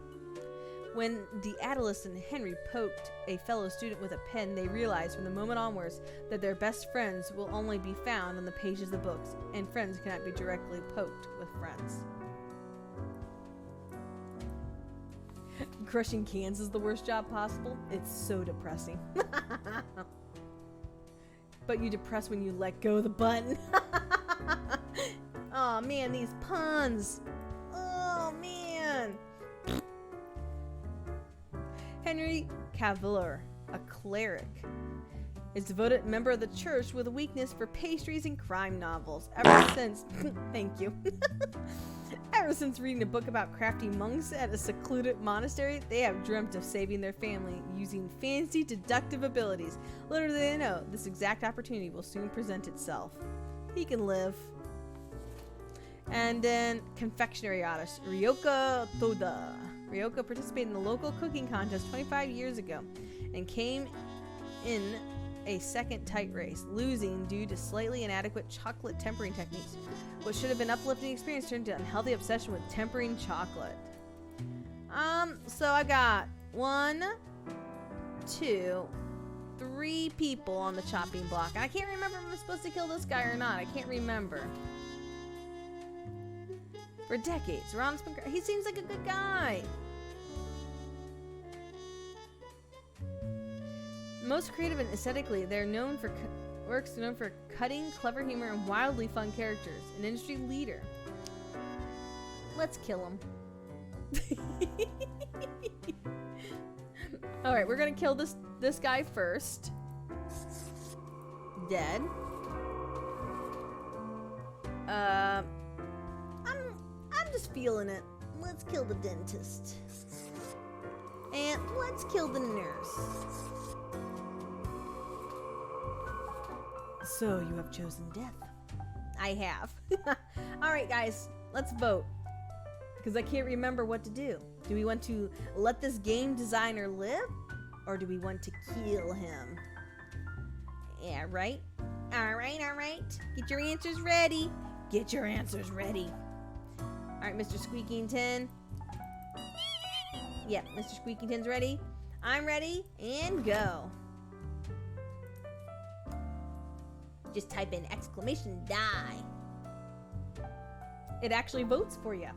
When the adolescent Henry poked a fellow student with a pen, they realized from the moment onwards that their best friends will only be found on the pages of the books, and friends cannot be directly poked with friends. Crushing cans is the worst job possible. It's so depressing. But you depress when you let go of the button. Oh man, these puns. Oh man. Henry Caviller, a cleric, is a devoted member of the church with a weakness for pastries and crime novels. Ever since, thank you. Ever since reading a book about crafty monks at a secluded monastery, they have dreamt of saving their family using fancy deductive abilities. Little do they know, this exact opportunity will soon present itself. He can live. And then confectionery artist Ryoka Toda. Ryoka participated in the local cooking contest 25 years ago and came in a second tight race, losing due to slightly inadequate chocolate tempering techniques. What should have been uplifting experience turned into unhealthy obsession with tempering chocolate. So I got 1, 2, 3 people on the chopping block. And I can't remember if I'm supposed to kill this guy or not. I can't remember. For decades, Ron's been... He seems like a good guy. Most creative and aesthetically, they're known for works known for cutting, clever humor, and wildly fun characters. An industry leader. Let's kill him. All right, we're gonna kill this guy first. Dead. I'm just feeling it. Let's kill the dentist. And let's kill the nurse. So you have chosen death. I have. Alright guys, let's vote. Because I can't remember what to do. Do we want to let this game designer live? Or do we want to kill him? Yeah, right? Alright. Get your answers ready. Get your answers ready. Alright, Mr. Squeakington. Yep, Mr. Squeakington's ready. I'm ready, and go. Just type in exclamation die. It actually votes for you.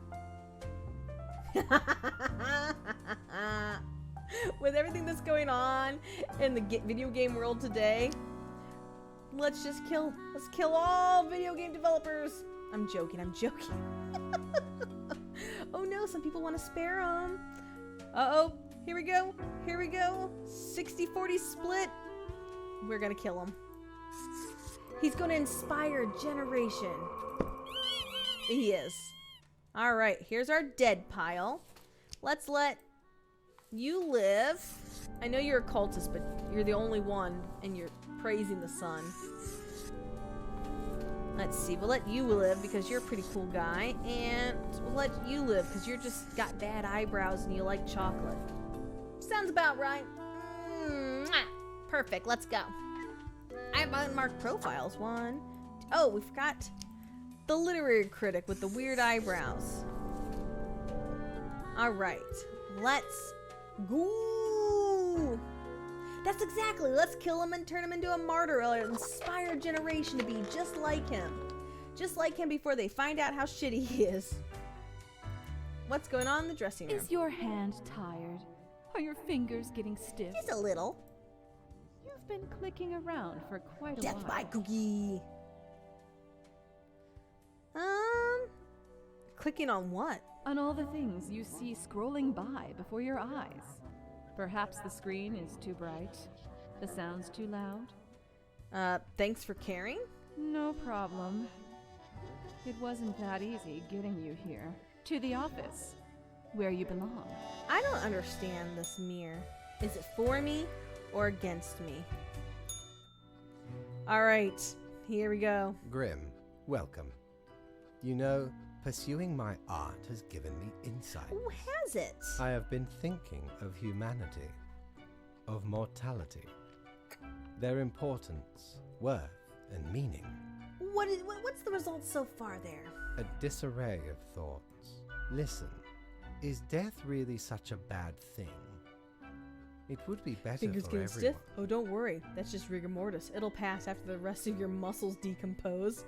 With everything that's going on in the video game world today, let's kill all video game developers. I'm joking. Oh no, some people want to spare them. Uh-oh, here we go. 60-40 split. We're gonna kill him. He's gonna inspire generation. He is. All right, here's our dead pile. Let's let you live. I know you're a cultist, but you're the only one, and you're praising the sun. Let's see, we'll let you live because you're a pretty cool guy, and we'll let you live because you're just got bad eyebrows and you like chocolate. Sounds about right. Perfect, let's go. I have unmarked profiles. 1. Oh, we forgot the literary critic with the weird eyebrows. Alright, let's go. That's exactly. Let's kill him and turn him into a martyr. Or inspire a generation to be just like him. Just like him before they find out how shitty he is. What's going on in the dressing room? Is your hand tired? Are your fingers getting stiff? Just a little. You've been clicking around for quite a Death while. by cookie. Clicking on what? On all the things you see scrolling by before your eyes. Perhaps the screen is too bright, the sound's too loud. Thanks for caring? No problem. It wasn't that easy getting you here. To the office, where you belong. I don't understand this mirror. Is it for me or against me? Alright, here we go. Grim, welcome. You know, pursuing my art has given me insight. Who has it? I have been thinking of humanity, of mortality, their importance, worth, and meaning. What's the result so far there? A disarray of thoughts. Listen, is death really such a bad thing? It would be better Fingers for getting everyone. stiff? Oh, don't worry. That's just rigor mortis. It'll pass after the rest of your muscles decompose.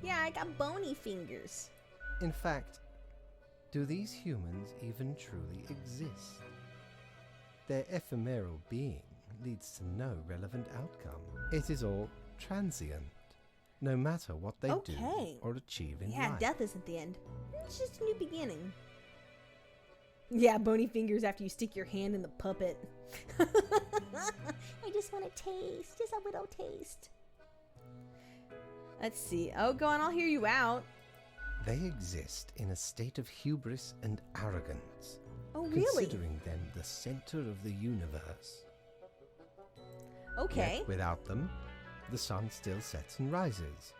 Yeah, I got bony fingers. In fact, do these humans even truly exist? Their ephemeral being leads to no relevant outcome. It is all transient, no matter what they do or achieve in Yeah, life. death isn't the end. It's just a new beginning. Yeah, bony fingers after you stick your hand in the puppet. I just want a taste. Just a little taste. Let's see. Oh, go on. I'll hear you out. They exist in a state of hubris and arrogance. Oh, really? Considering them the center of the universe. Okay. Yet without them, the sun still sets and rises.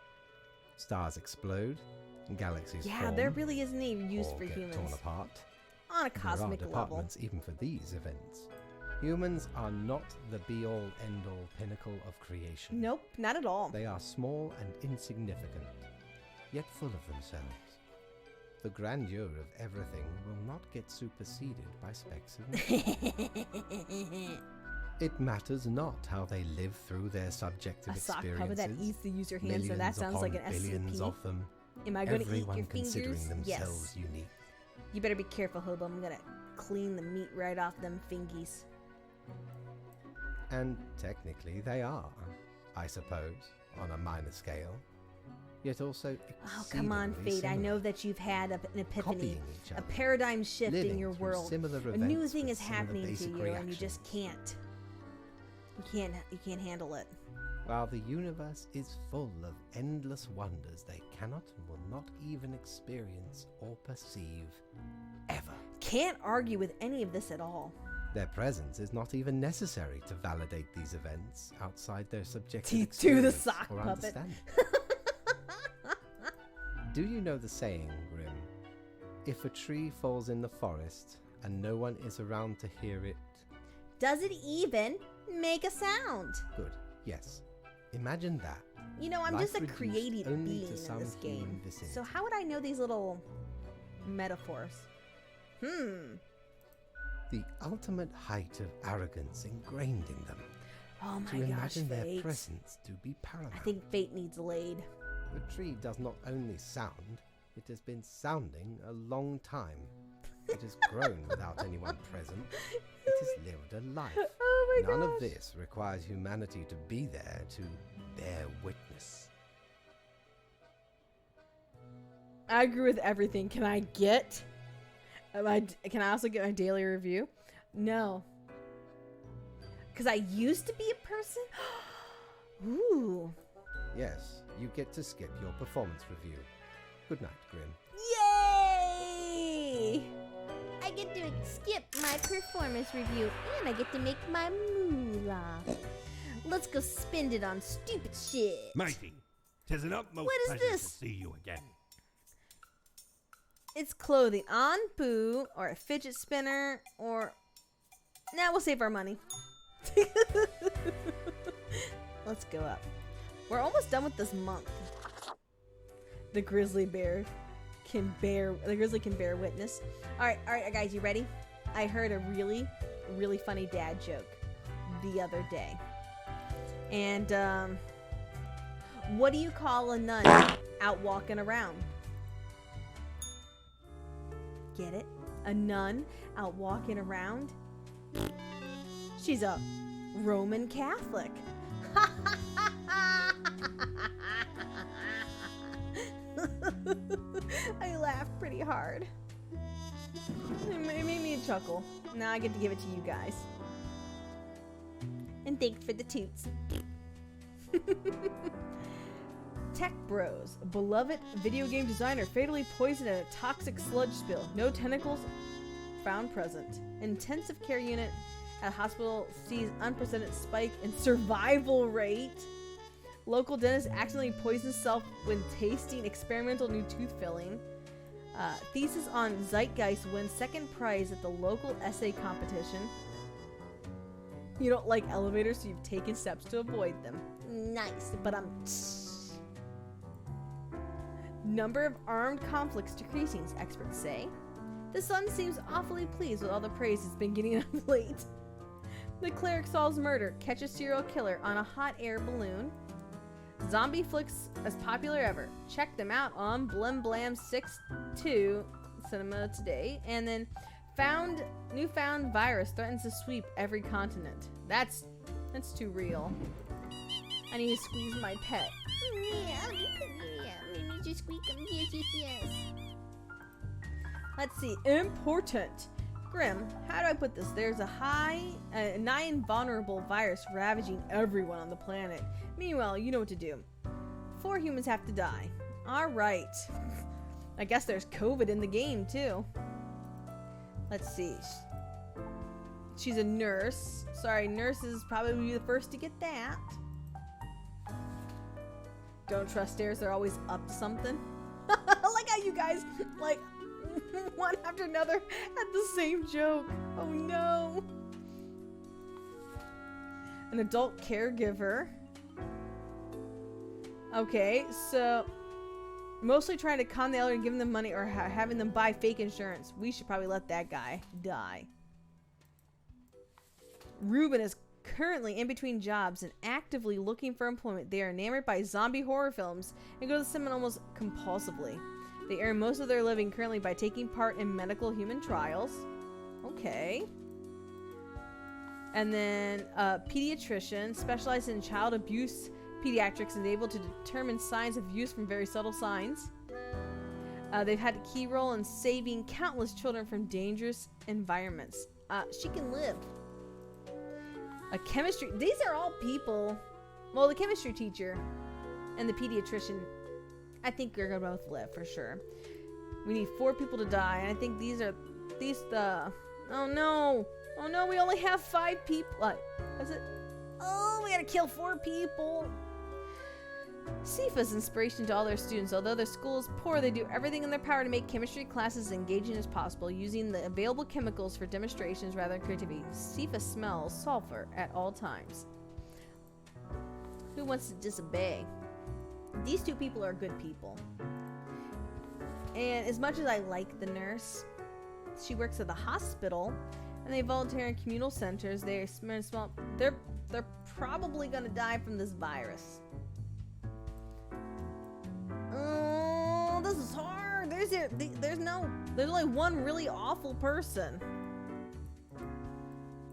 Stars explode, and galaxies Yeah, form, there really isn't any use or for get humans. torn apart. On a There are cosmic level. departments even for these events. Humans are not the be-all, end-all pinnacle of creation. Nope, not at all. They are small and insignificant. yet full of themselves. The grandeur of everything will not get superseded by specks of meat. It matters not how they live through their subjective A sock experiences. puppet that eats the user hand, so that Millions sounds like an upon billions SCP. of them, Am I going to eat everyone your considering fingers? themselves Yes. unique. You better be careful, Hobo. I'm gonna clean the meat right off them fingies. And technically they are, I suppose, on a minor scale. Yet also Oh, come on, exceedingly Fate. I similar, know that you've had an epiphany, copying each a other, paradigm shift in living your through world. similar A new events thing with is similar happening to basic you, and you just reactions. can't. You can't handle it. While the universe is full of endless wonders they cannot and will not even experience or perceive ever. Can't argue with any of this at all. Their presence is not even necessary to validate these events outside their subjective To the experience sock or puppet. understanding. Do you know the saying, Grim? If a tree falls in the forest and no one is around to hear it, Does it even make a sound? good, yes. Imagine that. You know, I'm Life just a reduced creative only being to in some this human game. vicinity. So how would I know these little metaphors? The ultimate height of arrogance ingrained in them. Oh To my gosh, imagine their Fate. presence to be paramount. I think Fate needs laid. The tree does not only sound, it has been sounding a long time. It has grown without anyone present. It has lived a life. Oh my None gosh. of this requires humanity to be there to bear witness. I agree with everything. Can I get can I also get my daily review? No. Cuz I used to be a person? Ooh. Yes, you get to skip your performance review. Good night, Grim. Yay! I get to skip my performance review and I get to make my moolah. Let's go spend it on stupid shit. Matey, 'tis an utmost What is pleasure this? to see you again. It's clothing on Boo or a fidget spinner or now we'll save our money. Let's go up. We're almost done with this month. The grizzly can bear witness. All right, guys, you ready? I heard a really funny dad joke the other day. And what do you call a nun out walking around? Get it? A nun out walking around? She's a Roman Catholic. I laughed pretty hard. It made me chuckle. Now I get to give it to you guys. And thanks for the toots. Tech Bros, a beloved video game designer, fatally poisoned in a toxic sludge spill. No tentacles found present. Intensive care unit at hospital sees unprecedented spike in survival rate. Local dentist accidentally poisons self when tasting experimental new tooth filling. Thesis on Zeitgeist wins second prize at the local essay competition. You don't like elevators, so you've taken steps to avoid them. Nice, but number of armed conflicts decreasing, experts say. The Sun seems awfully pleased with all the praise it's been getting of late. The cleric solves murder, catches serial killer on a hot air balloon. Zombie flicks as popular ever. Check them out on Blim Blam 6.2 Cinema today. And then newfound virus threatens to sweep every continent. That's too real. I need to squeeze my pet. Let's see. Important. Grim, how do I put this? There's a nigh invulnerable virus ravaging everyone on the planet. Meanwhile, you know what to do. 4 humans have to die. Alright. I guess there's COVID in the game, too. Let's see. She's a nurse. Sorry, nurses probably be the first to get that. Don't trust stairs, they're always up to something. I like how you guys, like, one after another had the same joke. Oh no. An adult caregiver. Okay, so Mostly trying to con the elderly and giving them money or having them buy fake insurance. We should probably let that guy die. Ruben is currently in between jobs and actively looking for employment. They are enamored by zombie horror films and go to the cinema almost compulsively. They earn most of their living currently by taking part in medical human trials. Okay. And then a pediatrician specialized in child abuse pediatrics and able to determine signs of abuse from very subtle signs. They've had a key role in saving countless children from dangerous environments. She can live. A chemistry... These are all people... Well, the chemistry teacher and the pediatrician, I think are gonna both live for sure. We need 4 people to die, and I think these the... Oh no! Oh no, we only have 5 people. What is it? Oh, we gotta kill 4 people. SIFA's inspiration to all their students. Although their school is poor, they do everything in their power to make chemistry classes as engaging as possible, using the available chemicals for demonstrations rather than creativity. SIFA smells sulfur at all times. Who wants to disobey? These 2 people are good people. And as much as I like the nurse, she works at the hospital, and they volunteer in communal centers. They're probably gonna die from this virus. Oh, this is hard. There's only one really awful person.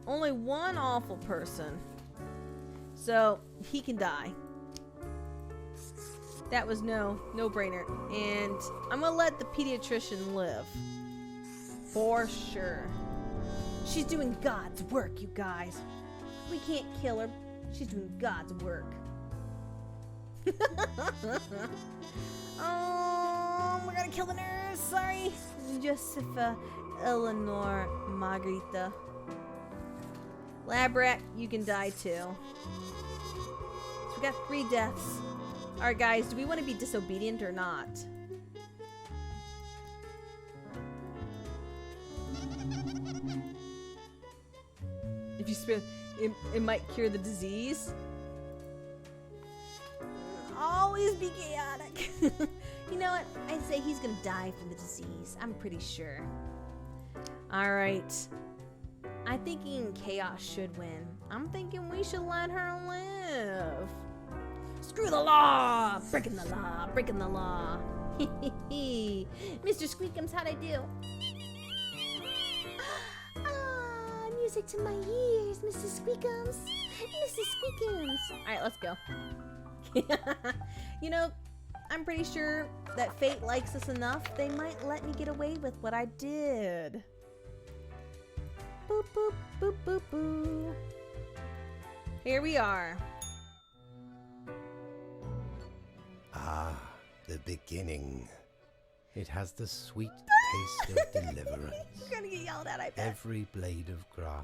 Only one awful person. So he can die. That was no-brainer. And I'm gonna let the pediatrician live. For sure. She's doing God's work, you guys. We can't kill her. She's doing God's work. Oh, we're gonna kill the nurse. Sorry. Josefa Eleanor Margarita. Lab rat, you can die too. So we got 3 deaths. Alright guys, do we want to be disobedient or not? If you spit, it might cure the disease. Always be chaotic. You know what? I'd say he's gonna die from the disease. I'm pretty sure. Alright. I'm thinking chaos should win. I'm thinking we should let her live. Screw the law! Breaking the law, breaking the law. Mr. Squeakums, how'd I do? Ah, music to my ears, Mr. Squeakums. Mr. Squeakums. Alright, let's go. You know, I'm pretty sure that fate likes us enough. They might let me get away with what I did. Boop, boop, boop, boop, boop. Here we are. Ah, the beginning. It has the sweet taste of deliverance. You're gonna get yelled at, I bet. Every blade of grass,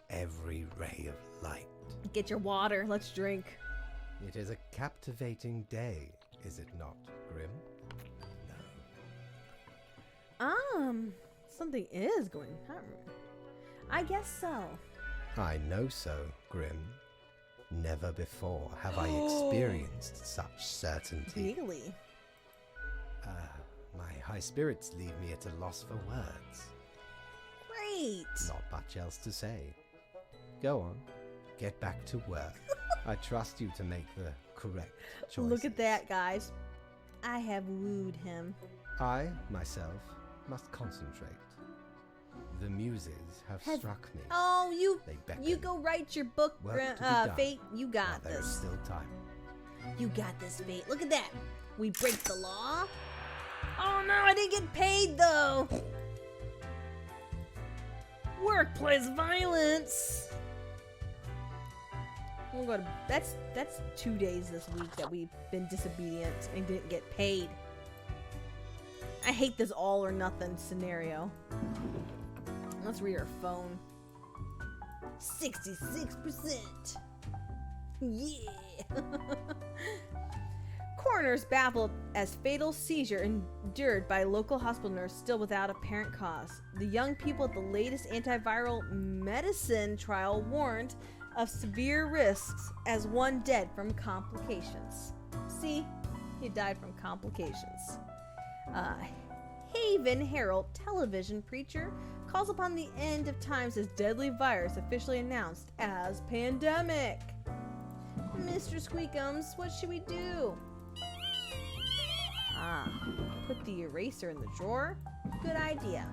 every ray of light. Get your water, let's drink. It is a captivating day, is it not, Grim? No. Something is going on. I guess so. I know so, Grim. Never before have I experienced such certainty. Really? My high spirits leave me at a loss for words. Great. Not much else to say. Go on, get back to work. I trust you to make the correct choices. Look at that, guys. I have wooed him. I, myself, must concentrate. The muses have struck me. Oh, They beckon. you go write your book, Work to be done. Fate. You got While there is this. still time. You got this, Fate. Look at that. We break the law. Oh no, I didn't get paid though. Workplace violence. We'll go to, that's 2 days this week that we've been disobedient and didn't get paid. I hate this all or nothing scenario. Let's read our phone. 66%. Yeah. Coroners baffled as fatal seizure endured by local hospital nurse still without apparent cause. The young people at the latest antiviral medicine trial warned of severe risks as one dead from complications. See? He died from complications. Haven Herald television preacher calls upon the end of times as deadly virus officially announced as pandemic. Mr. Squeakums, what should we do? Put the eraser in the drawer. Good idea.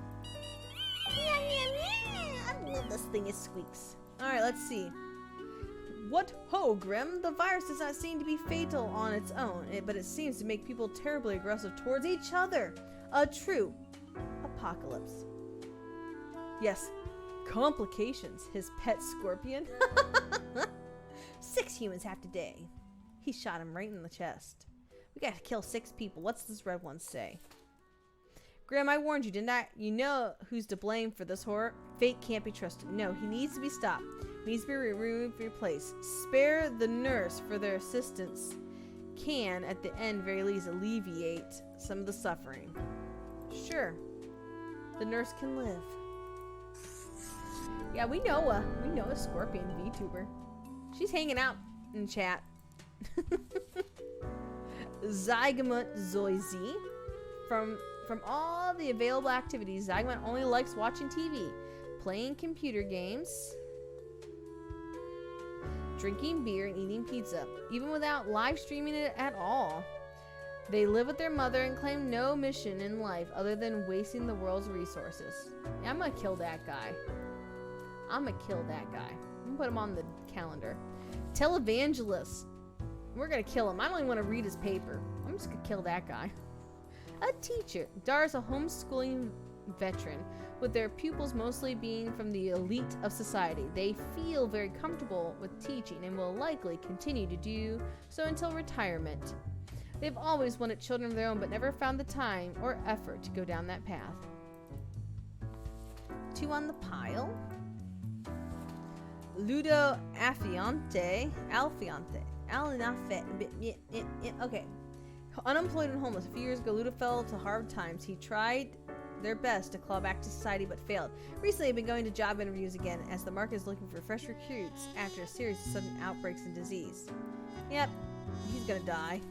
I love this thing, it squeaks. Alright, let's see. What ho, Grim? The virus does not seem to be fatal on its own, but it seems to make people terribly aggressive towards each other. A true apocalypse. Yes, complications, his pet scorpion. 6 humans have today. He shot him right in the chest. We gotta kill 6 people. What's this red one say? Grim, I warned you, didn't I? You know who's to blame for this horror. Fate can't be trusted. No, he needs to be stopped. He needs to be removed, replaced. Spare the nurse for their assistance. Can, at the end, very least, alleviate some of the suffering. Sure. The nurse can live. Yeah, we know a Scorpion VTuber. She's hanging out in chat. Zygamut Zoizi. From all the available activities, Zygamut only likes watching TV, playing computer games, drinking beer, and eating pizza, even without live streaming it at all. They live with their mother and claim no mission in life other than wasting the world's resources. Yeah, I'm gonna kill that guy. I'm gonna put him on the calendar. Televangelist. We're gonna kill him. I don't even want to read his paper. I'm just gonna kill that guy. A teacher. Dar's a homeschooling veteran, with their pupils mostly being from the elite of society. They feel very comfortable with teaching and will likely continue to do so until retirement. They've always wanted children of their own, but never found the time or effort to go down that path. 2 on the pile. Ludo Alfiante. Okay. Unemployed and homeless. A few years ago, Ludo fell to hard times. He tried their best to claw back to society, but failed. Recently, they've been going to job interviews again, as the market is looking for fresh recruits after a series of sudden outbreaks and disease. Yep, he's gonna die.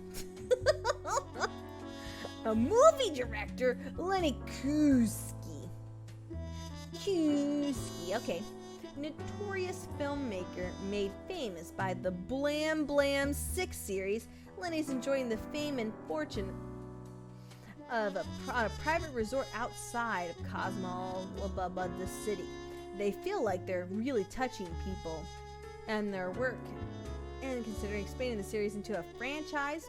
A movie director, Lenny Kuski. Okay. Notorious filmmaker made famous by the Blam Blam 6 series, Lenny's enjoying the fame and fortune of a private resort outside of Cosmo, the city. They feel like they're really touching people and their work, and considering expanding the series into a franchise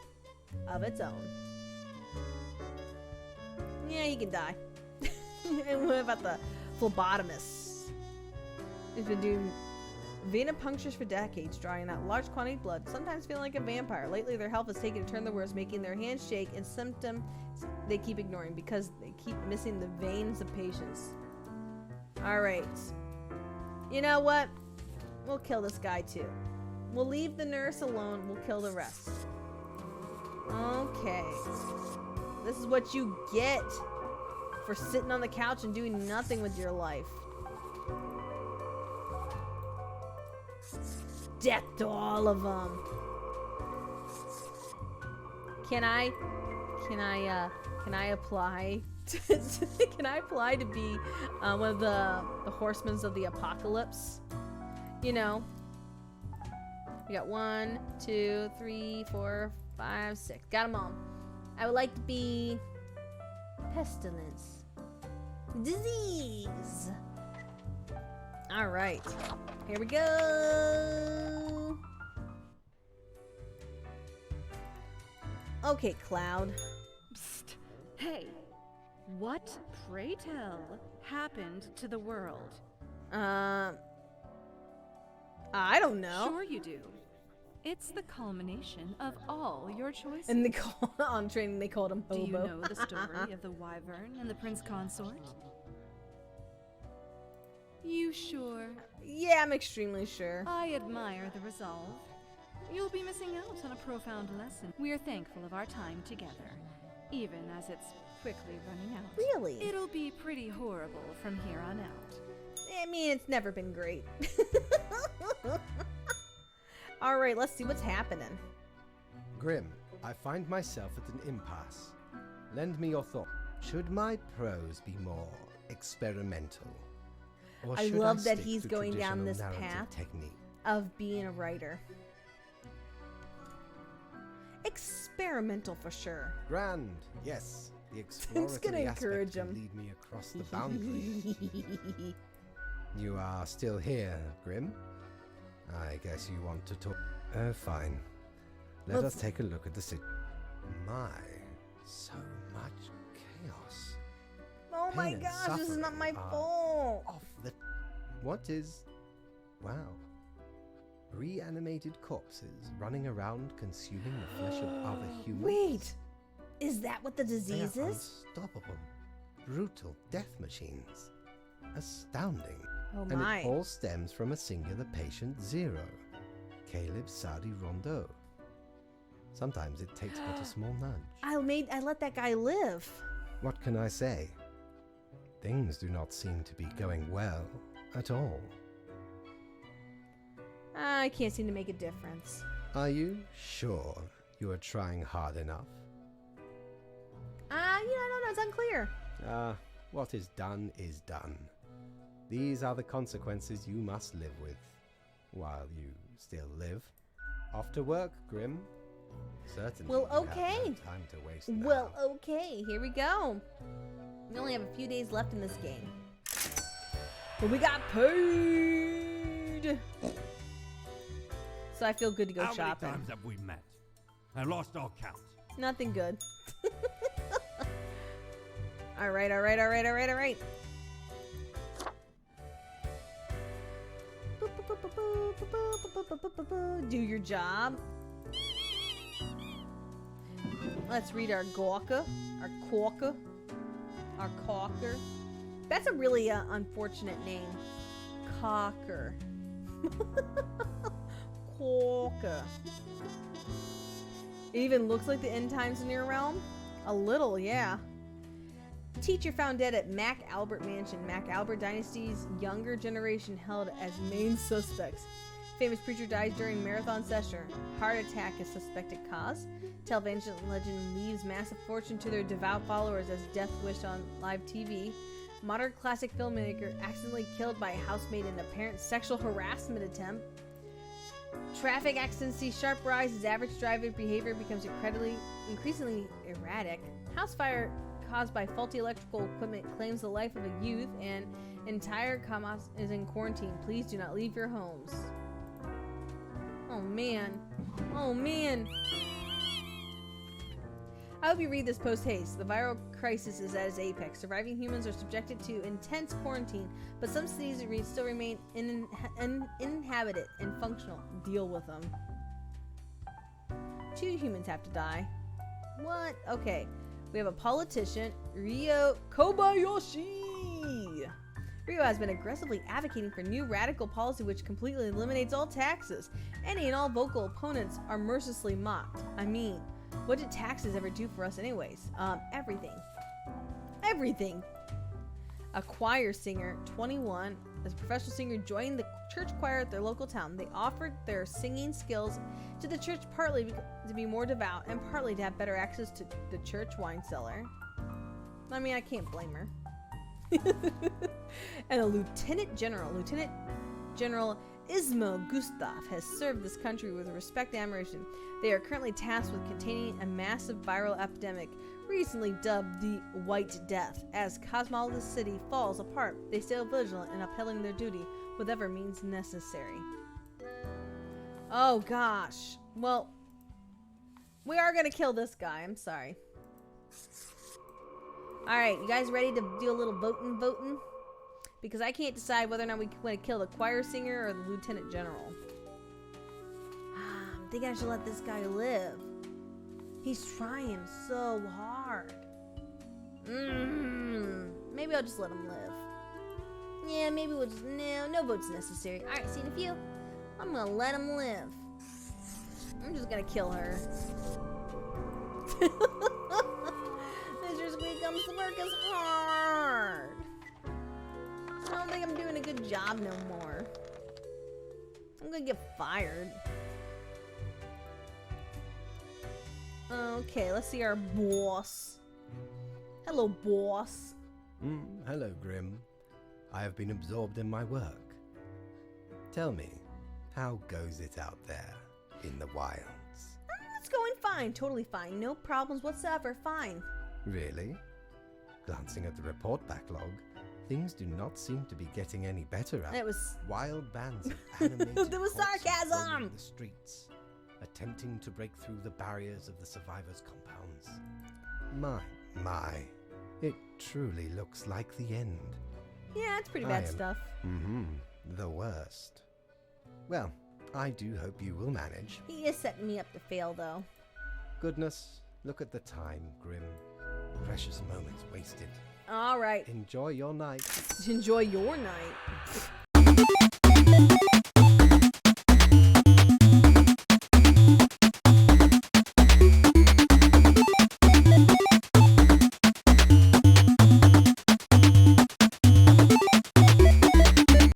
of its own. Yeah, he can die. And what about the phlebotomist? He's been doing venipunctures for decades, drawing out large quantities of blood, sometimes feeling like a vampire. Lately, their health has taken a turn the worst, making their hands shake, and symptoms they keep ignoring because they keep missing the veins of patients. Alright. You know what? We'll kill this guy too. We'll leave the nurse alone. We'll kill the rest. Okay. This is what you get for sitting on the couch and doing nothing with your life. Death to all of them. Can I apply? Can I apply to be one of the horsemen of the apocalypse? You know, we got 1, 2, 3, 4, 5, 6. Got them all. I would like to be pestilence, disease. All right, here we go. Okay, Cloud. Psst. Hey, what, pray tell, happened to the world? I don't know. Sure you do. It's the culmination of all your choices. And they call on training. They called him Hobo. Do you know the story of the Wyvern and the Prince Consort? You sure? Yeah, I'm extremely sure. I admire the resolve. You'll be missing out on a profound lesson. We're thankful of our time together, even as it's quickly running out. Really? It'll be pretty horrible from here on out. I mean, it's never been great. Grim, All right, let's see what's happening. I find myself at an impasse. Lend me your thought. Should my prose be more experimental? Or I should love that stick he's to going down traditional this narrative path. technique? Of being a writer. Experimental for sure. Grand, yes. The It's exploratory gonna aspect encourage can him. lead me across the boundary. You are still here, Grim? I guess you want to talk. Oh, fine. Let Let's- us take a look at the city. My, so much chaos. Oh my Pain and gosh, this is not my suffering are fault. Off the. What is. Wow. Reanimated corpses running around consuming the flesh of other humans? Wait, is that what the They disease are is? unstoppable. Brutal death machines. Astounding. Oh And my. it all stems from a singular patient zero, Caleb Sadi Rondeau. Sometimes it takes but a small nudge. I let that guy live. What can I say? Things do not seem to be going well at all. I can't seem to make a difference. Are you sure you are trying hard enough? I don't know, it's unclear. What is done is done. These are the consequences you must live with, while you still live. Off to work, Grim. Certainly. Well, you have okay. no time to waste now. Well, okay, here we go. We only have a few days left in this game. But we got paid! So I feel good to go How shopping. many times have we met? I lost all count. Nothing good. Alright. Do your job. Let's read our Gawker, our Quawker, our Caulker. That's a really unfortunate name. Cocker. Quawker. It even looks like the end times in your realm. A little, yeah. Teacher found dead at Mac Albert Mansion. Mac Albert Dynasty's younger generation held as main suspects. Famous preacher dies during marathon session. Heart attack is suspected cause. Television legend leaves massive fortune to their devout followers as death wished on live TV. Modern classic filmmaker accidentally killed by a housemaid in apparent sexual harassment attempt. Traffic accidents see sharp rise as average driver behavior becomes increasingly erratic. House fire caused by faulty electrical equipment claims the life of a youth, and entire Kamas is in quarantine. Please do not leave your homes. Oh man. Oh man. I hope you read this post haste. The viral crisis is at its apex. Surviving humans are subjected to intense quarantine, but some cities still remain uninhabited and functional. Deal with them. 2 humans have to die. What? Okay. We have a politician, Ryo Kobayashi. Ryo has been aggressively advocating for new radical policy which completely eliminates all taxes. Any and all vocal opponents are mercilessly mocked. I mean, what did taxes ever do for us anyways? Everything. Everything. A choir singer, 21, as a professional singer, joined the church choir at their local town. They offered their singing skills to the church partly to be more devout and partly to have better access to the church wine cellar. I mean, I can't blame her. And a Lieutenant General Ismo Gustav has served this country with respect and admiration. They are currently tasked with containing a massive viral epidemic, recently dubbed the White Death. As Cosmopolis City falls apart, they stay vigilant in upholding their duty, whatever means necessary. Oh gosh. Well, we are gonna kill this guy. I'm sorry. Alright, you guys ready to do a little voting? Because I can't decide whether or not we want to kill the choir singer or the lieutenant general. I'm thinking I should let this guy live. He's trying so hard. Maybe I'll just let him live. Yeah, maybe we'll just... No votes necessary. Alright, see you in a few. I'm gonna let him live. I'm just gonna kill her. Mr. Squeakums, the work is hard. I don't think I'm doing a good job no more. I'm gonna get fired. Okay, let's see our boss. Hello, boss. Hello, Grim. I have been absorbed in my work. Tell me, how goes it out there in the wilds? It's going fine, totally fine. No problems whatsoever, fine. Really? Glancing at the report backlog, things do not seem to be getting any better out. It was... Wild bands of animated There was corpses sarcasm! roaming the streets, attempting to break through the barriers of the survivors' compounds. My, it truly looks like the end. Yeah, it's pretty bad stuff. The worst. Well, I do hope you will manage. He is setting me up to fail, though. Goodness, look at the time, Grim. Precious moments wasted. All right. Enjoy your night. Enjoy your night.